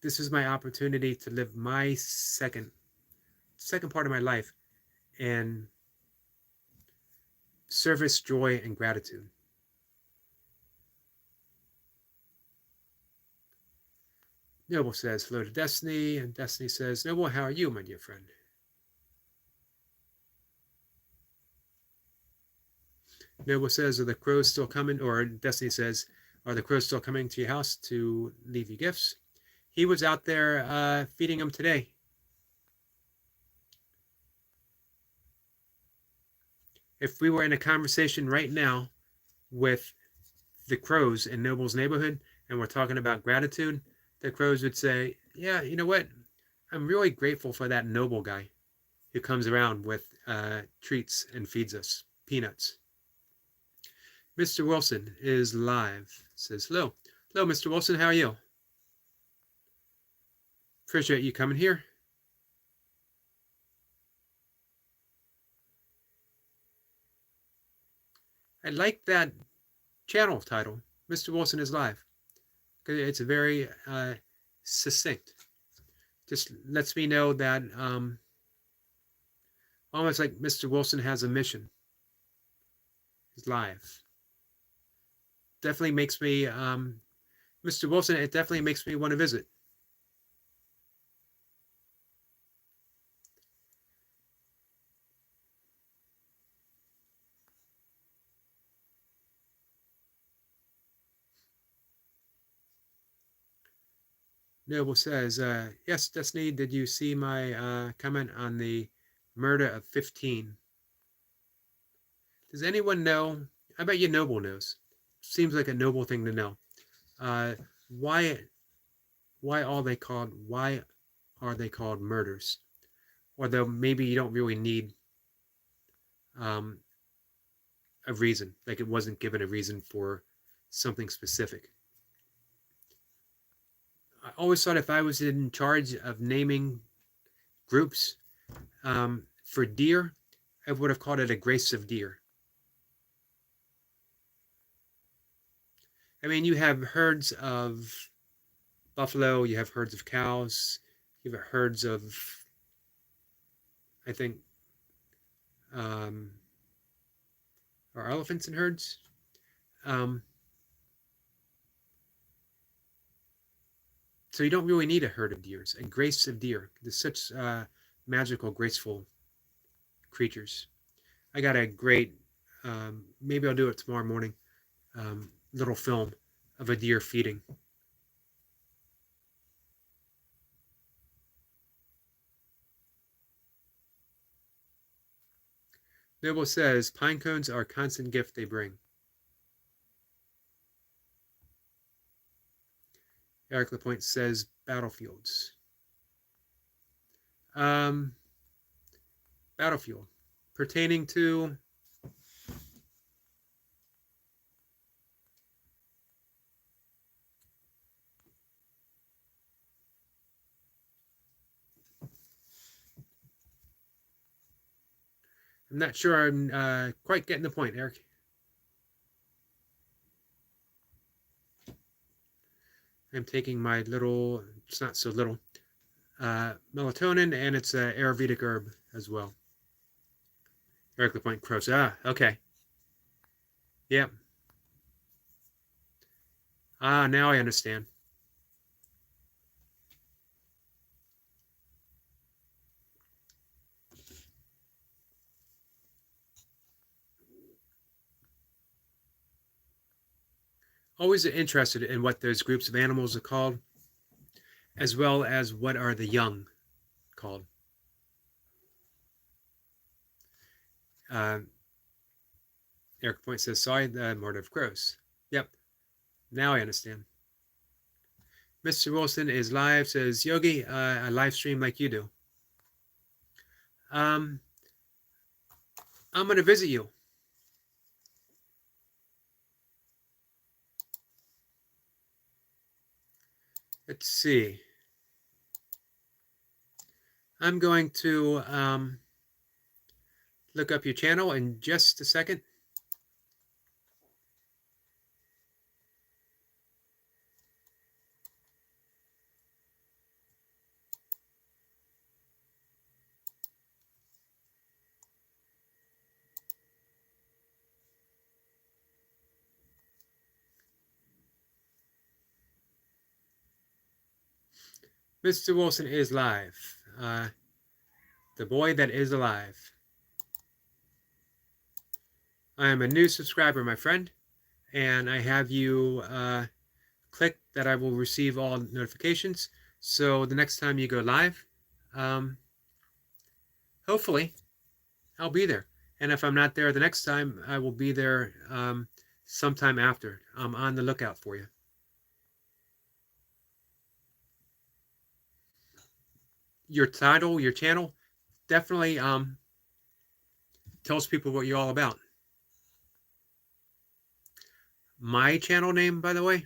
this is my opportunity to live my second part of my life in service, joy, and gratitude. Noble says, hello to Destiny, and Destiny says, Noble, how are you, my dear friend? Noble says, are the crows still coming? Or Destiny says, are the crows still coming to your house to leave you gifts? He was out there feeding them today. If we were in a conversation right now with the crows in Noble's neighborhood and we're talking about gratitude, the crows would say, yeah, you know what? I'm really grateful for that Noble guy who comes around with treats and feeds us peanuts. Mr. Wilson is live. Says, hello. Hello, Mr. Wilson. How are you? Appreciate you coming here. I like that channel title, Mr. Wilson is live, It's very succinct. Just lets me know that almost like Mr. Wilson has a mission. He's live. Definitely makes me, Mr. Wilson, it definitely makes me want to visit. Noble says, yes, Destiny, did you see my comment on the murder of 15? Does anyone know? I bet you Noble knows. Seems like a noble thing to know. Why are they called murders? Although maybe you don't really need a reason. Like it wasn't given a reason for something specific. I always thought if I was in charge of naming groups for deer, I would have called it a grace of deer. I mean, you have herds of buffalo, you have herds of cows, you have herds of, I think, are elephants in herds? So you don't really need a herd of deers. A grace of deer. There's such magical, graceful creatures. I got a great, maybe I'll do it tomorrow morning, little film of a deer feeding. Noble says, pine cones are a constant gift they bring. Eric Lapointe says, battlefields. Battlefield. Pertaining to I'm not sure I'm quite getting the point, Eric. I'm taking my little, it's not so little, melatonin, and it's an Ayurvedic herb as well. Eric Lapointe crows. Okay. Yep. Now I understand. Always interested in what those groups of animals are called, as well as what are the young called. Eric Point says, sorry, the murder of crows. Yep. Now I understand. Mr. Wilson is live, says Yogi, I live stream like you do. I'm going to visit you. Let's see. I'm going to look up your channel in just a second. Mr. Wilson is live. The boy that is alive. I am a new subscriber, my friend, and I have you click that I will receive all notifications. So the next time you go live, hopefully I'll be there. And if I'm not there the next time, I will be there sometime after. I'm on the lookout for you. Your title, your channel, definitely tells people what you're all about. My channel name, by the way,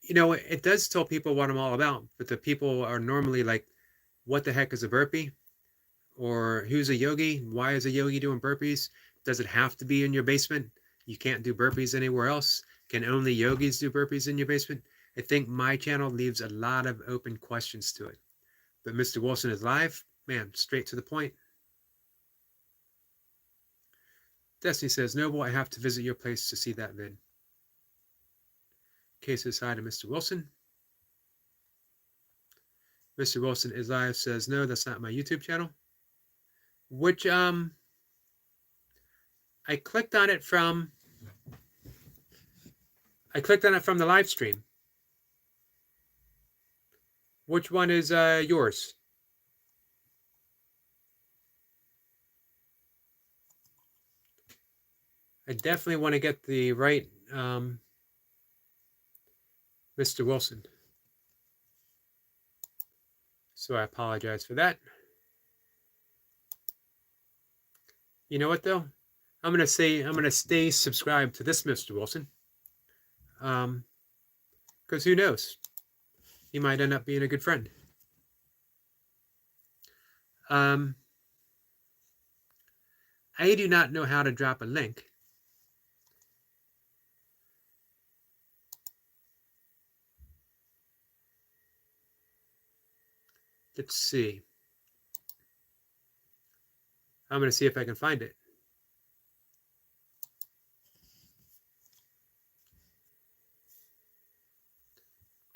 you know, it does tell people what I'm all about, but the people are normally like, what the heck is a burpee? Or who's a yogi? Why is a yogi doing burpees? Does it have to be in your basement? You can't do burpees anywhere else. Can only yogis do burpees in your basement? I think my channel leaves a lot of open questions to it. But Mr. Wilson is live. Man, straight to the point. Destiny says, Noble, I have to visit your place to see that vid. Kay says hi to Mr. Wilson. Mr. Wilson is live says, no, that's not my YouTube channel. Which, I clicked on it from the live stream. Which one is yours? I definitely want to get the right Mr. Wilson. So I apologize for that. You know what though? I'm gonna stay subscribed to this Mr. Wilson. Because who knows? He might end up being a good friend. I do not know how to drop a link. Let's see. I'm going to see if I can find it.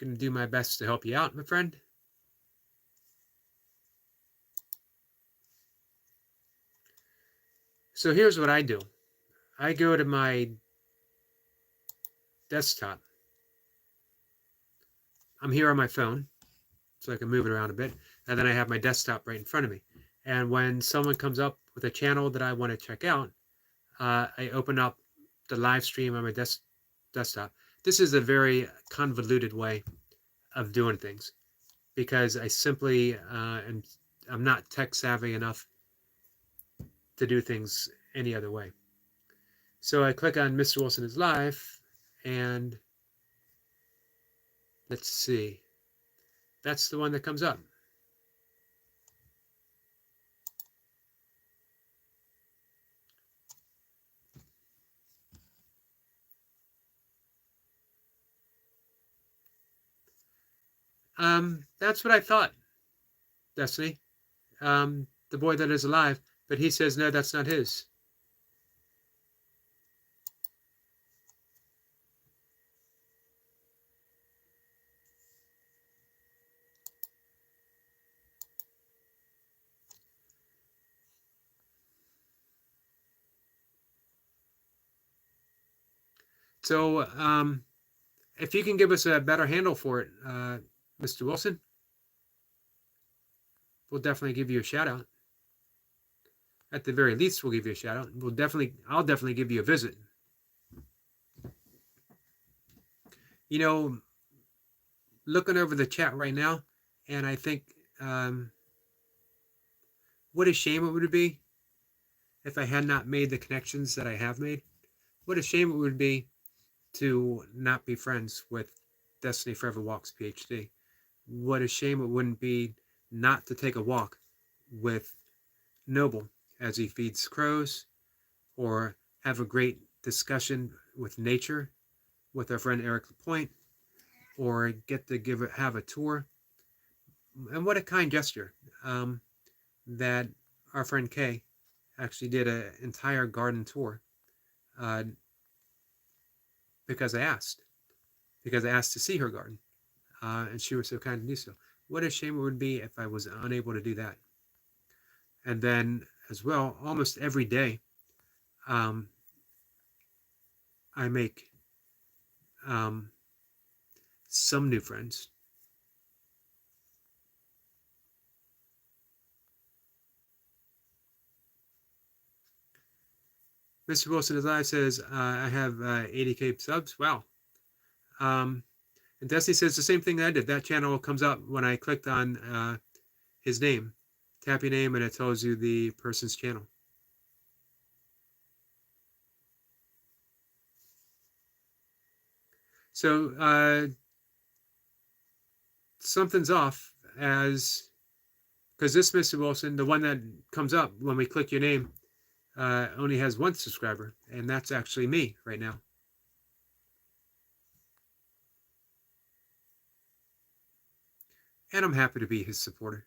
I'm going to do my best to help you out, my friend. So here's what I do. I go to my desktop. I'm here on my phone, so I can move it around a bit. And then I have my desktop right in front of me. And when someone comes up with a channel that I want to check out, I open up the live stream on my desktop. This is a very convoluted way of doing things because I simply I'm not tech savvy enough to do things any other way. So I click on Mr. Wilson is live, and let's see. That's the one that comes up. That's what I thought, Destiny. The boy that is alive, but he says, no, that's not his. So, if you can give us a better handle for it, Mr. Wilson, we'll definitely give you a shout out. At the very least, we'll give you a shout out. I'll definitely give you a visit. You know, looking over the chat right now, and I think what a shame it would be if I had not made the connections that I have made. What a shame it would be to not be friends with Destiny Forever Walks PhD. What a shame it wouldn't be not to take a walk with Noble as he feeds crows, or have a great discussion with nature with our friend Eric Lapointe, or get to have a tour. And what a kind gesture that our friend Kay actually did an entire garden tour because I asked to see her garden, and she was so kind to do so. What a shame it would be if I was unable to do that. And then as well, almost every day, I make some new friends. Mr. Wilson is live says, I have 80K subs. Wow. And Destiny says the same thing that I did. That channel comes up when I clicked on his name. Tap your name and it tells you the person's channel. So something's off, because this Mr. Wilson, the one that comes up when we click your name, only has one subscriber, and that's actually me right now. and I'm happy to be his supporter.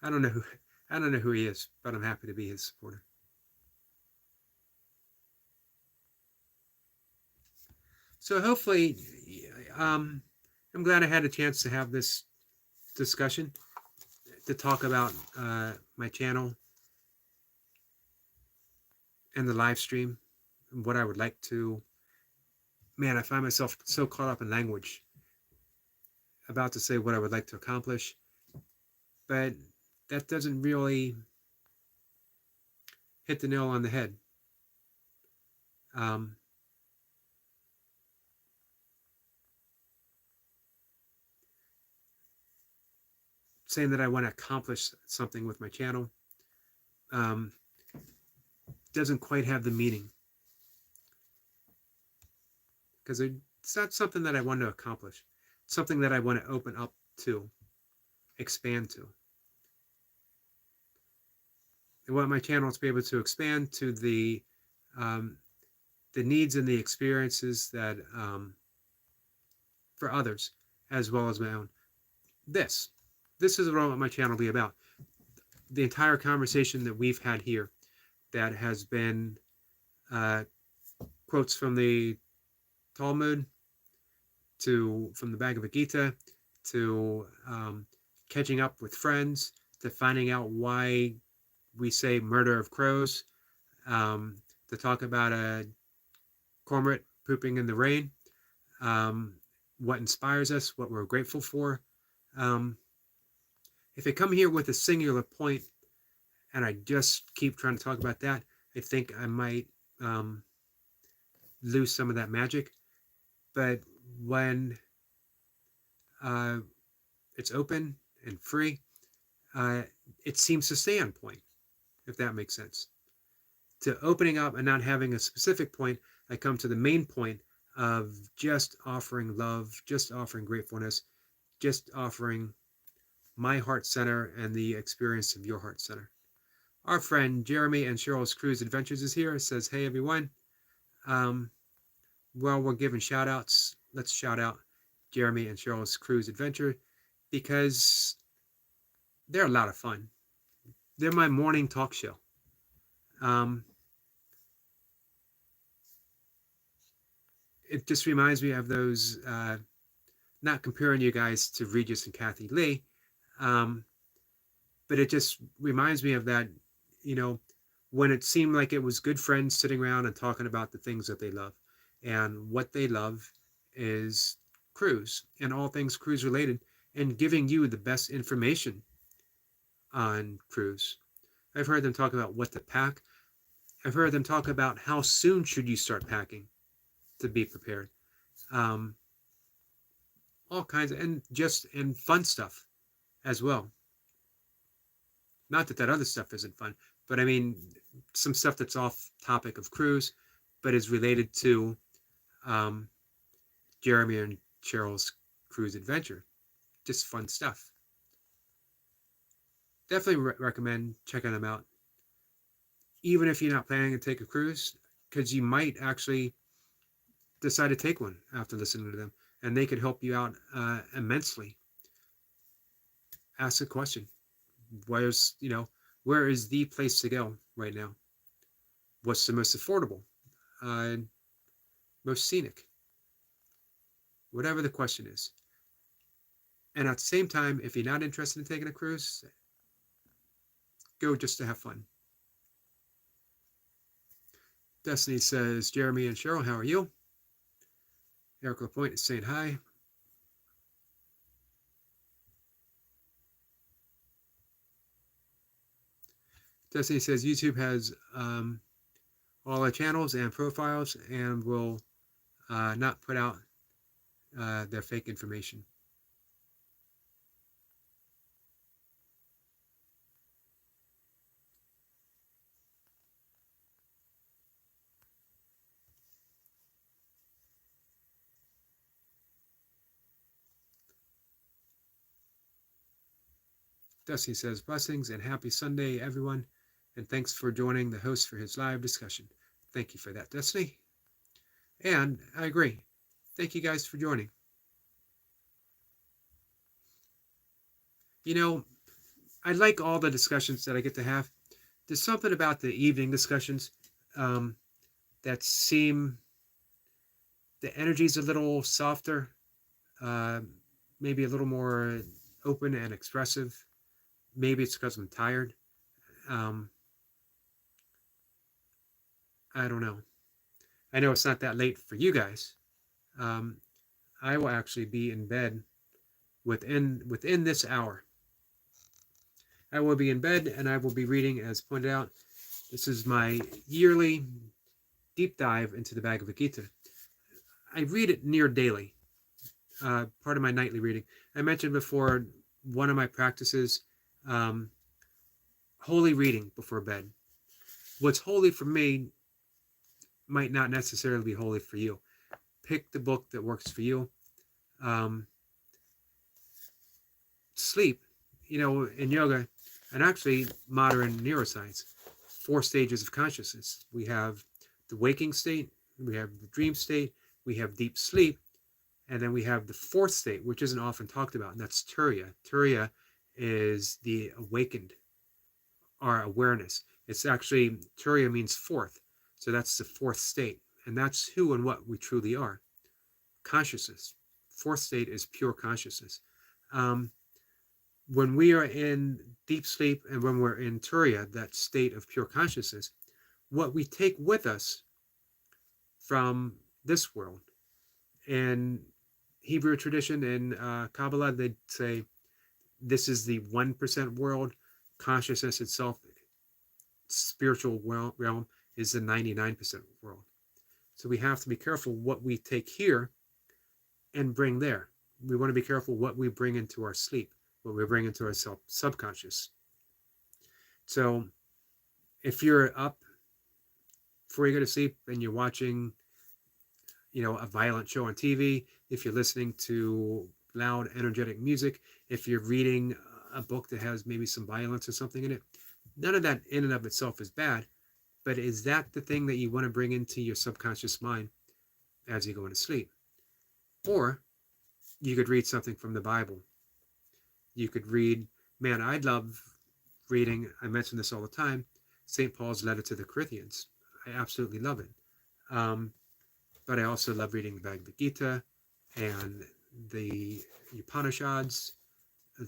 I don't know who I don't know who he is, but I'm happy to be his supporter. So hopefully, um, I'm glad I had a chance to have this discussion to talk about my channel and the live stream and what I would like to. Man, I find myself so caught up in language about to say what I would like to accomplish, but that doesn't really hit the nail on the head. Um, Saying that I want to accomplish something with my channel um, doesn't quite have the meaning, because it's not something that I want to accomplish. It's something that I want to open up to, expand to. I want my channel to be able to expand to um, the needs and the experiences that for others, as well as my own. This is what my channel will be about. The entire conversation that we've had here, that has been quotes from the Talmud, from the Bhagavad Gita, to catching up with friends, to finding out why we say murder of crows, to talk about a cormorant pooping in the rain, what inspires us, what we're grateful for. If I come here with a singular point and I just keep trying to talk about that, I think I might lose some of that magic. But when it's open and free, it seems to stay on point, if that makes sense. To opening up and not having a specific point, I come to the main point of just offering love, just offering gratefulness, just offering my heart center and the experience of your heart center. Our friend Jeremy and Cheryl's Cruise Adventures is here. It says, hey everyone. Well, we're giving shout outs. Let's shout out Jeremy and Cheryl's Cruise Adventure, because they're a lot of fun. They're my morning talk show. It just reminds me of those, not comparing you guys to Regis and Kathy Lee, but it just reminds me of that, when it seemed like it was good friends sitting around and talking about the things that they love. And what they love is cruise and all things cruise related, and giving you the best information on cruise. I've heard them talk about what to pack. I've heard them talk about how soon should you start packing to be prepared. All kinds of, and fun stuff as well. Not that other stuff isn't fun, but I mean some stuff that's off topic of cruise, but is related to Jeremy and Cheryl's Cruise Adventure. Just fun stuff. Definitely recommend checking them out, even if you're not planning to take a cruise, because you might actually decide to take one after listening to them, and they could help you out immensely. Ask a question. Where is the place to go right now? What's the most affordable? Most scenic? Whatever the question is. And at the same time, if you're not interested in taking a cruise, go just to have fun. Destiny says, Jeremy and Cheryl, how are you? Eric LaPointe is saying hi. Destiny says YouTube has all our channels and profiles and will not put out their fake information. Destiny says, blessings and happy Sunday, everyone. And thanks for joining the host for his live discussion. Thank you for that, Destiny. And I agree. Thank you guys for joining. You know, I like all the discussions that I get to have. There's something about the evening discussions um, that seem the energy's a little softer, uh, maybe a little more open and expressive. Maybe it's because I'm tired. Um, I don't know. I know it's not that late for you guys. Um, I will actually be in bed within this hour. I will be in bed and I will be reading, as pointed out. This is my yearly deep dive into the Bhagavad Gita. I read it near daily, part of my nightly reading. I mentioned before one of my practices, um, holy reading before bed. What's holy for me might not necessarily be holy for you. Pick the book that works for you. Um, Sleep, in yoga, and actually modern neuroscience, 4 stages of consciousness. We have the waking state, we have the dream state, we have deep sleep, and then we have the fourth state, which isn't often talked about, and that's Turiya. Turiya is the awakened, our awareness. It's actually, Turiya means fourth, so that's the fourth state, and that's who and what we truly are. Consciousness. Fourth state is pure consciousness. Um, when we are in deep sleep and when we're in Turiya, that state of pure consciousness, what we take with us from this world, in Hebrew tradition, in Kabbalah, they'd say this is the 1% world. Consciousness itself, spiritual realm, is the 99% world. So we have to be careful what we take here and bring there. We want to be careful what we bring into our sleep, what we bring into our subconscious. So if you're up before you go to sleep and you're watching, a violent show on TV, if you're listening to loud, energetic music, if you're reading a book that has maybe some violence or something in it, none of that in and of itself is bad. But is that the thing that you want to bring into your subconscious mind as you go into sleep? Or you could read something from the Bible. You could read, man, I love reading, I mention this all the time, St. Paul's letter to the Corinthians. I absolutely love it. But I also love reading the Bhagavad Gita and the Upanishads,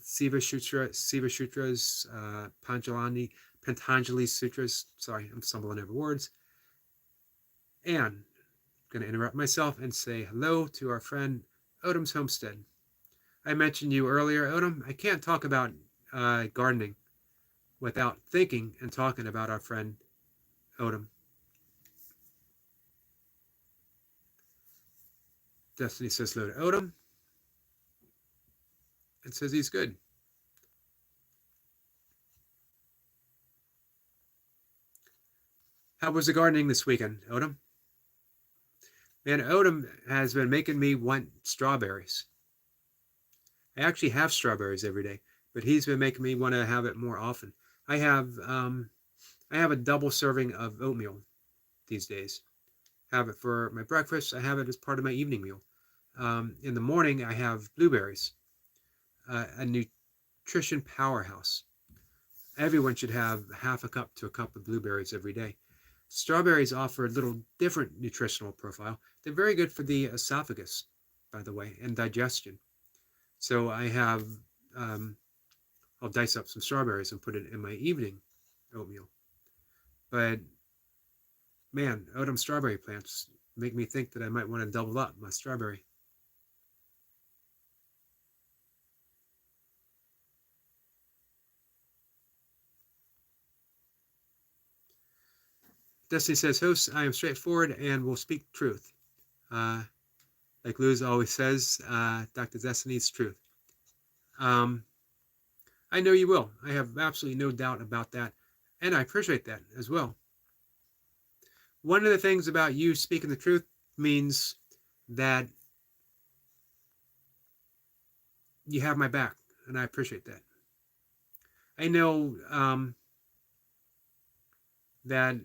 Siva Sutras, Patanjali Sutras. Sorry, I'm stumbling over words. And I'm going to interrupt myself and say hello to our friend Odom's Homestead. I mentioned you earlier, Odom. I can't talk about gardening without thinking and talking about our friend Odom. Destiny says hello to Odom and says he's good. How was the gardening this weekend, Odom? Man, Odom has been making me want strawberries. I actually have strawberries every day, but he's been making me want to have it more often. I have a double serving of oatmeal these days. Have it for my breakfast. I have it as part of my evening meal. In the morning, I have blueberries, a nutrition powerhouse. Everyone should have half a cup to a cup of blueberries every day. Strawberries offer a little different nutritional profile. They're very good for the esophagus, by the way, and digestion. So I have, I'll dice up some strawberries and put it in my evening oatmeal. But man, Odom strawberry plants make me think that I might want to double up my strawberry. Destiny says, host, I am straightforward and will speak truth. Like Luz always says, Dr. Destiny's truth. I know you will. I have absolutely no doubt about that. And I appreciate that as well. One of the things about you speaking the truth means that you have my back, and I appreciate that. I know that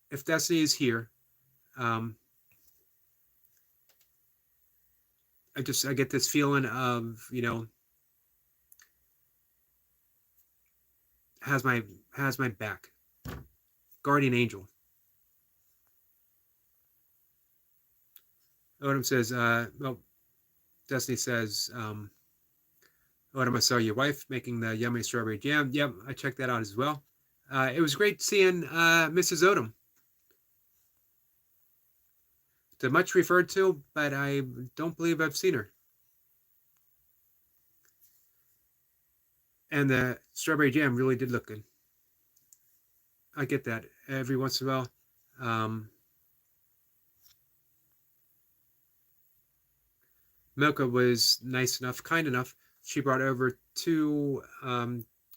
if Destiny is here, I get this feeling of, has my back. Guardian angel. Odom says, Destiny says, Odom, I saw your wife making the yummy strawberry jam. Yep, I checked that out as well. It was great seeing Mrs. Odom. It's much referred to, but I don't believe I've seen her. And the strawberry jam really did look good. I get that every once in a while. Milka was nice enough, kind enough. She brought over 2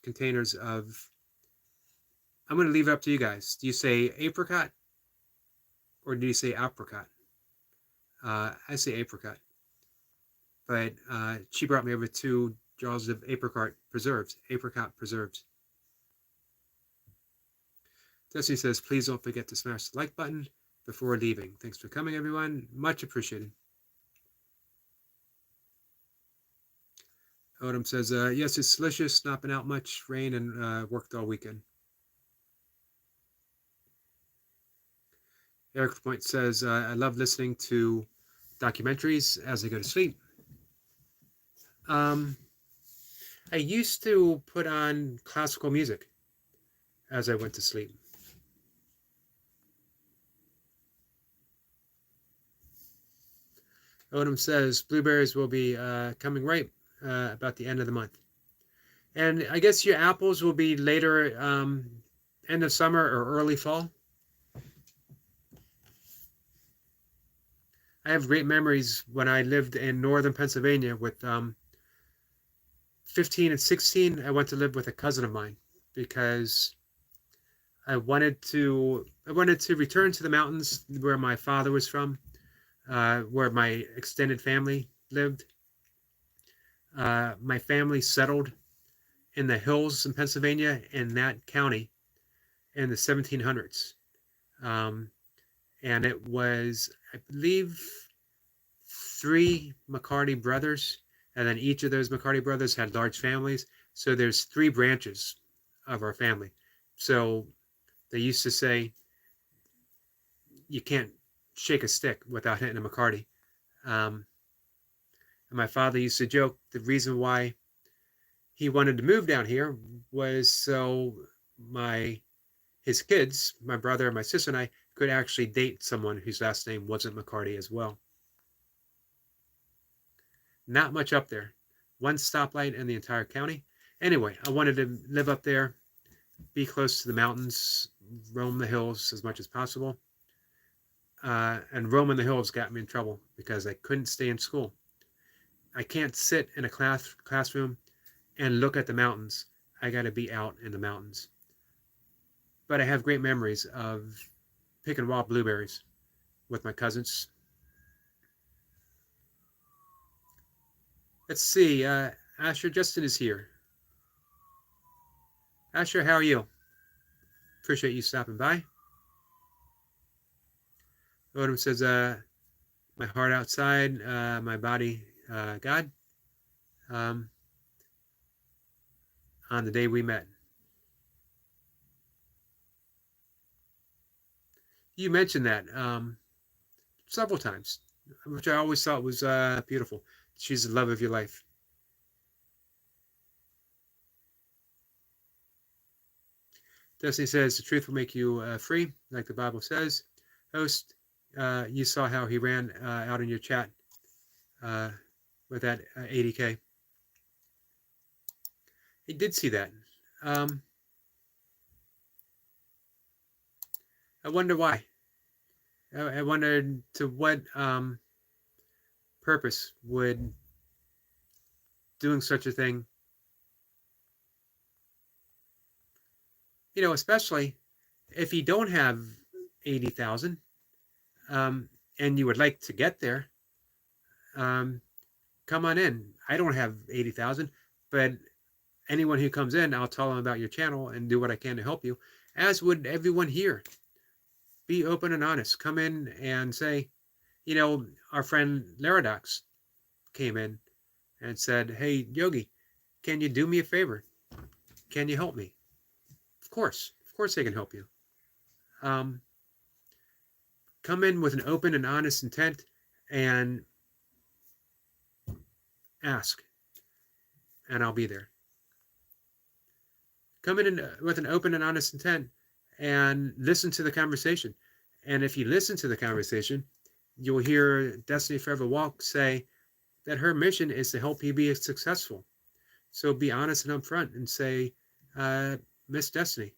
containers of. I'm going to leave it up to you guys. Do you say apricot or do you say apricot? I say apricot. But she brought me over 2 jars of apricot preserves. Destiny says, please don't forget to smash the like button before leaving. Thanks for coming, everyone. Much appreciated. Odom says, yes, it's delicious. Not been out much. Rain and worked all weekend. Eric Point says, I love listening to documentaries as I go to sleep. I used to put on classical music as I went to sleep. Odom says, blueberries will be coming right about the end of the month. And I guess your apples will be later, end of summer or early fall. I have great memories when I lived in northern Pennsylvania with 15 and 16. I went to live with a cousin of mine because I wanted to return to the mountains where my father was from, where my extended family lived. My family settled in the hills in Pennsylvania in that county in the 1700s. And it was, I believe, 3 McCarty brothers, and then each of those McCarty brothers had large families. So there's 3 branches of our family. So they used to say, you can't shake a stick without hitting a McCarty. And my father used to joke the reason why he wanted to move down here was so his kids, my brother and my sister and I, could actually date someone whose last name wasn't McCarty as well. Not much up there. 1 stoplight in the entire county. Anyway, I wanted to live up there, be close to the mountains, roam the hills as much as possible. And roaming the hills got me in trouble because I couldn't stay in school. I can't sit in a classroom and look at the mountains. I got to be out in the mountains. But I have great memories of picking wild blueberries with my cousins. Let's see. Asher Justin is here. Asher, how are you? Appreciate you stopping by. Odom says, my heart outside, my body, God. On the day we met. You mentioned that several times, which I always thought was beautiful. She's the love of your life. Destiny says, the truth will make you free, like the Bible says. Host, you saw how he ran out in your chat with that 80K. He did see that. I wonder why. I wondered to what purpose would doing such a thing, especially if you don't have 80,000 and you would like to get there, come on in. I don't have 80,000, but anyone who comes in, I'll tell them about your channel and do what I can to help you, as would everyone here. Be open and honest. Come in and say, our friend Laradox came in and said, hey, Yogi, can you do me a favor? Can you help me? Of course they can help you. Um, Come in with an open and honest intent and ask, and I'll be there. Come in with an open and honest intent and listen to the conversation. And if you listen to the conversation, you'll hear Destiny Forever Walk say that her mission is to help you be successful. So be honest and upfront and say, Miss Destiny,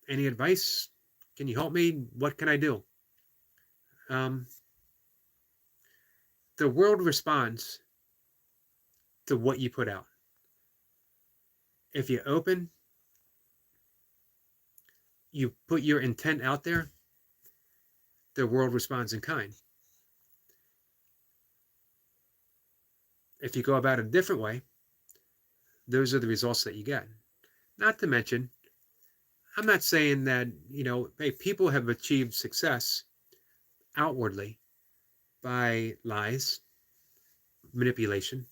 any advice? Can you help me? What can I do? Um, the world responds to what you put out. If you open, you put your intent out there, the world responds in kind. If you go about it a different way, those are the results that you get. Not to mention, I'm not saying that, hey, people have achieved success outwardly by lies, manipulation,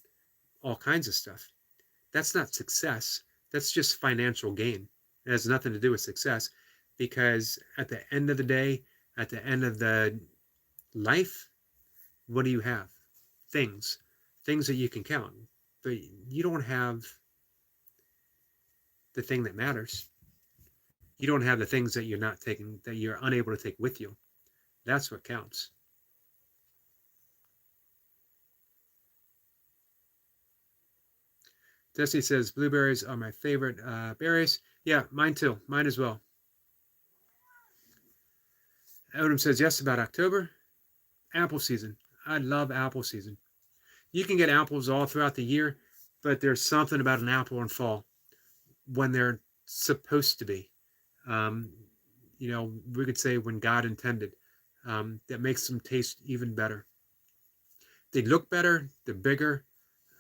all kinds of stuff. That's not success. That's just financial gain. It has nothing to do with success, because at the end of the day, at the end of the life, what do you have? Things that you can count, but you don't have the thing that matters. You don't have the things that you're not taking, that you're unable to take with you. That's what counts. Destiny says blueberries are my favorite berries. Yeah, mine too. Mine as well. Odom says yes about October. Apple season. I love apple season. You can get apples all throughout the year, but there's something about an apple in fall when they're supposed to be. We could say when God intended. That makes them taste even better. They look better. They're bigger.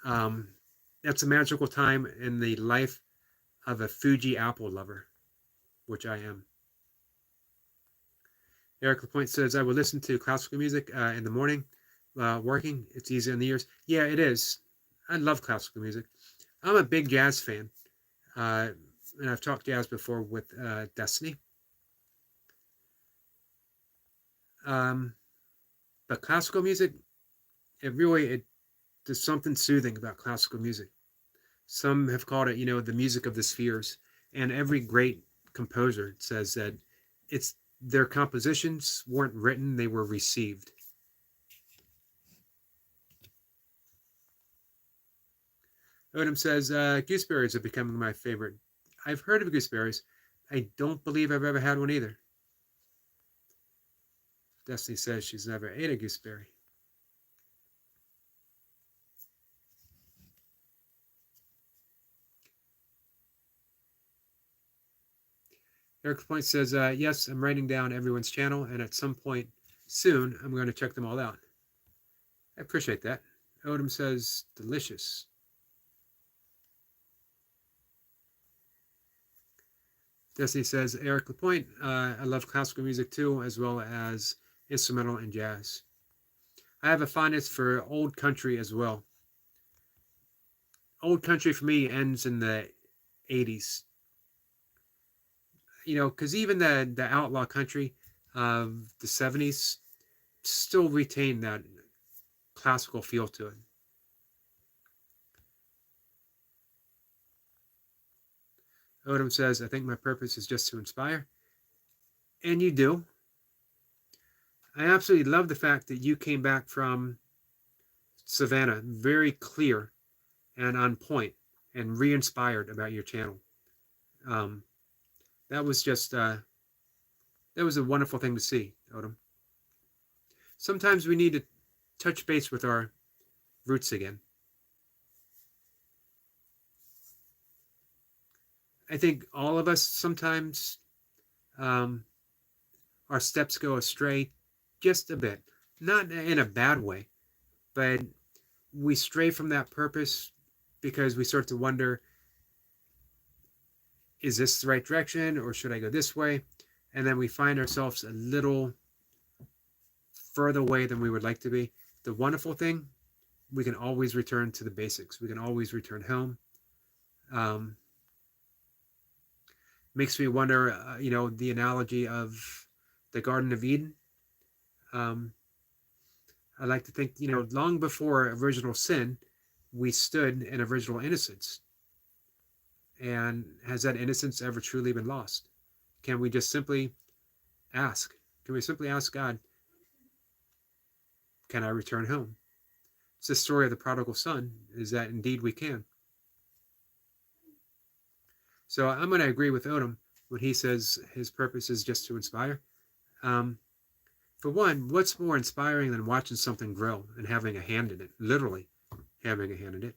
That's a magical time in the life of a Fuji apple lover, which I am. Eric Lapointe says, I will listen to classical music in the morning working. It's easy on the ears. Yeah, it is. I love classical music. I'm a big jazz fan. And I've talked jazz before with Destiny. But classical music, there's something soothing about classical music. Some have called it, the music of the spheres. And every great composer says that their compositions weren't written, they were received. Odom says, gooseberries are becoming my favorite. I've heard of gooseberries. I don't believe I've ever had one either. Destiny says she's never ate a gooseberry. Eric Point says, yes, I'm writing down everyone's channel, and at some point soon, I'm going to check them all out. I appreciate that. Odom says, delicious. Destiny says, Eric Lapointe, I love classical music too, as well as instrumental and jazz. I have a fondness for old country as well. Old country for me ends in the 80s. Because even the outlaw country of the 70s still retain that classical feel to it. Odom says, I think my purpose is just to inspire. And you do. I absolutely love the fact that you came back from Savannah very clear and on point and re-inspired about your channel. That was just, that was a wonderful thing to see, Odom. Sometimes we need to touch base with our roots again. I think all of us sometimes, our steps go astray just a bit. Not in a bad way, but we stray from that purpose because we start to wonder, is this the right direction, or should I go this way? And then we find ourselves a little further away than we would like to be. The wonderful thing, we can always return to the basics. We can always return home. Makes me wonder, the analogy of the Garden of Eden. Um, I like to think, long before original sin, we stood in original innocence. And has that innocence ever truly been lost? Can we just simply ask? Can we simply ask God, can I return home? It's the story of the prodigal son, is that indeed we can. So I'm going to agree with Odom when he says his purpose is just to inspire. Um, for one, what's more inspiring than watching something grow and having a hand in it, literally having a hand in it?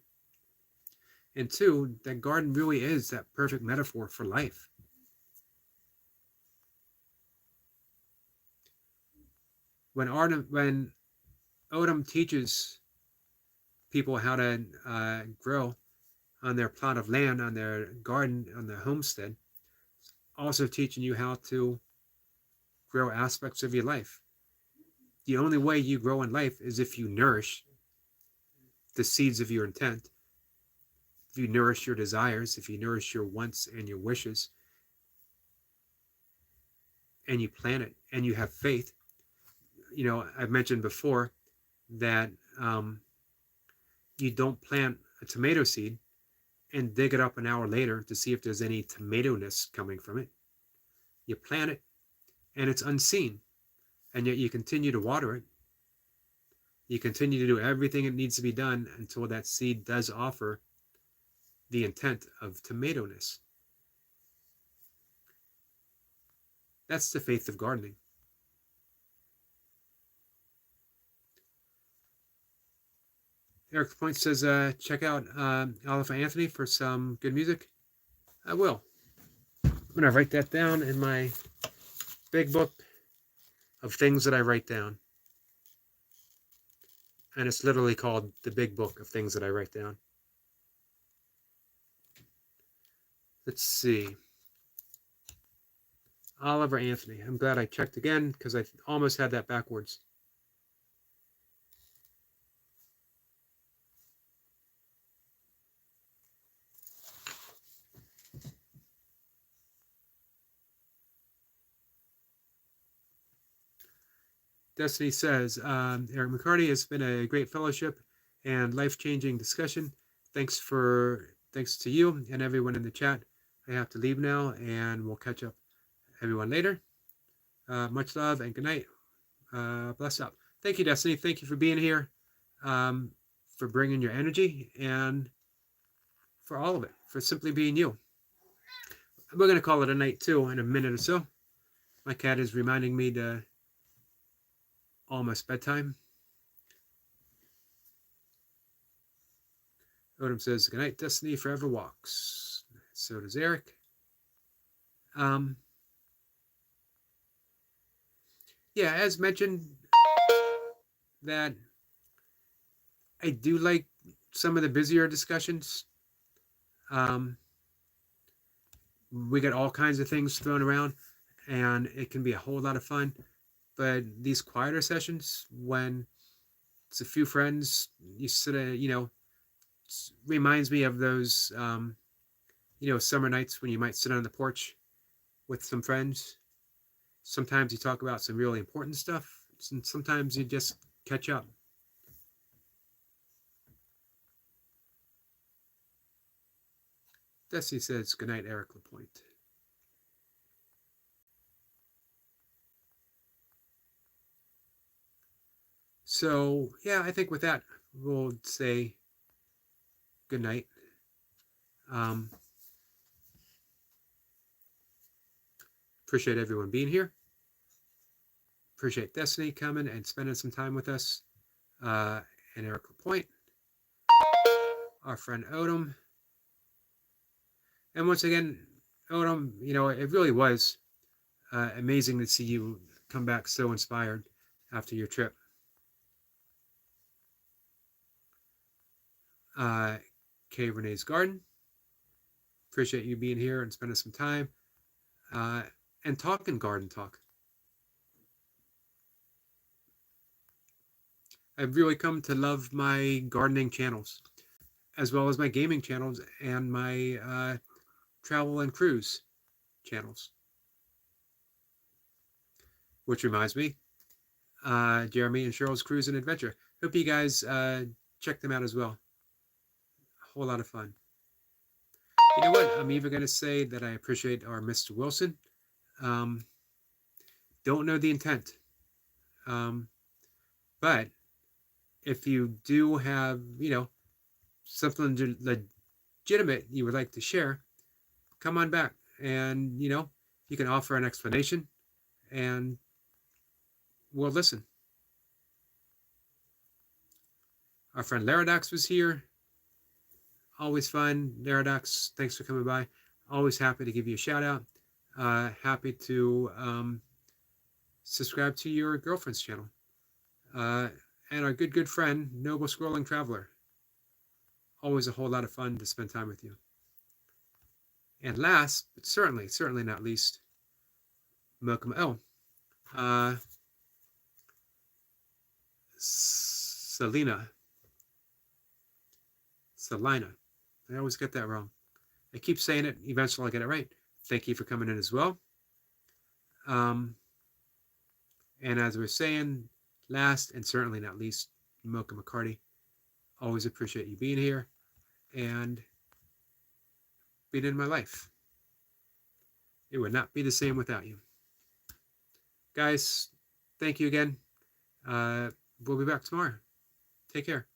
And two, that garden really is that perfect metaphor for life. When Odom teaches people how to grow on their plot of land, on their garden, on their homestead, also teaching you how to grow aspects of your life. The only way you grow in life is if you nourish the seeds of your intent, if you nourish your desires, if you nourish your wants and your wishes, and you plant it and you have faith. I've mentioned before that you don't plant a tomato seed and dig it up an hour later to see if there's any tomato-ness coming from it. You plant it and it's unseen, and yet you continue to water it. You continue to do everything that needs to be done until that seed does offer the intent of tomato-ness. That's the faith of gardening. Eric Point says, check out Oliver Anthony for some good music. I will. I'm going to write that down in my big book of things that I write down. And it's literally called the big book of things that I write down. Let's see. Oliver Anthony. I'm glad I checked again because I almost had that backwards. Destiny says, Eric McCarty, has been a great fellowship and life-changing discussion. Thanks to you and everyone in the chat. I have to leave now, and we'll catch up everyone later. Much love and good night. Bless up. Thank you, Destiny. Thank you for being here, for bringing your energy, and for all of it, for simply being you. We're going to call it a night, too, in a minute or so. My cat is reminding me to almost bedtime. Odom says, good night, Destiny forever walks. So does Eric. Yeah, as mentioned, that I do like some of the busier discussions. We get all kinds of things thrown around, and it can be a whole lot of fun. But these quieter sessions, when it's a few friends, you sort of, reminds me of those, summer nights when you might sit on the porch with some friends. Sometimes you talk about some really important stuff, and sometimes you just catch up. Desi says, good night, Eric Lapointe. So, yeah, I think with that, we'll say good night. Appreciate everyone being here. Appreciate Destiny coming and spending some time with us. And Eric Lapointe. Our friend Odom. And once again, Odom, it really was amazing to see you come back so inspired after your trip. K. Renee's Garden. Appreciate you being here and spending some time and talking garden talk. I've really come to love my gardening channels, as well as my gaming channels and my travel and cruise. channels. Which reminds me, Jeremy and Cheryl's Cruise and Adventure. Hope you guys check them out as well. A whole lot of fun. You know what? I'm even going to say that I appreciate our Mr. Wilson. Don't know the intent. But if you do have, something legitimate you would like to share, come on back and, you can offer an explanation and we'll listen. Our friend Laradox was here. Always fun. Laradox, thanks for coming by. Always happy to give you a shout out. Happy to subscribe to your girlfriend's channel. And our good friend, Noble Scrolling Traveler. Always a whole lot of fun to spend time with you. And last, but certainly not least, Selina. I always get that wrong. I keep saying it. Eventually I'll get it right. Thank you for coming in as well. And as we're saying, last and certainly not least, Mocha McCarty. Always appreciate you being here and being in my life. It would not be the same without you. Guys, thank you again. We'll be back tomorrow. Take care.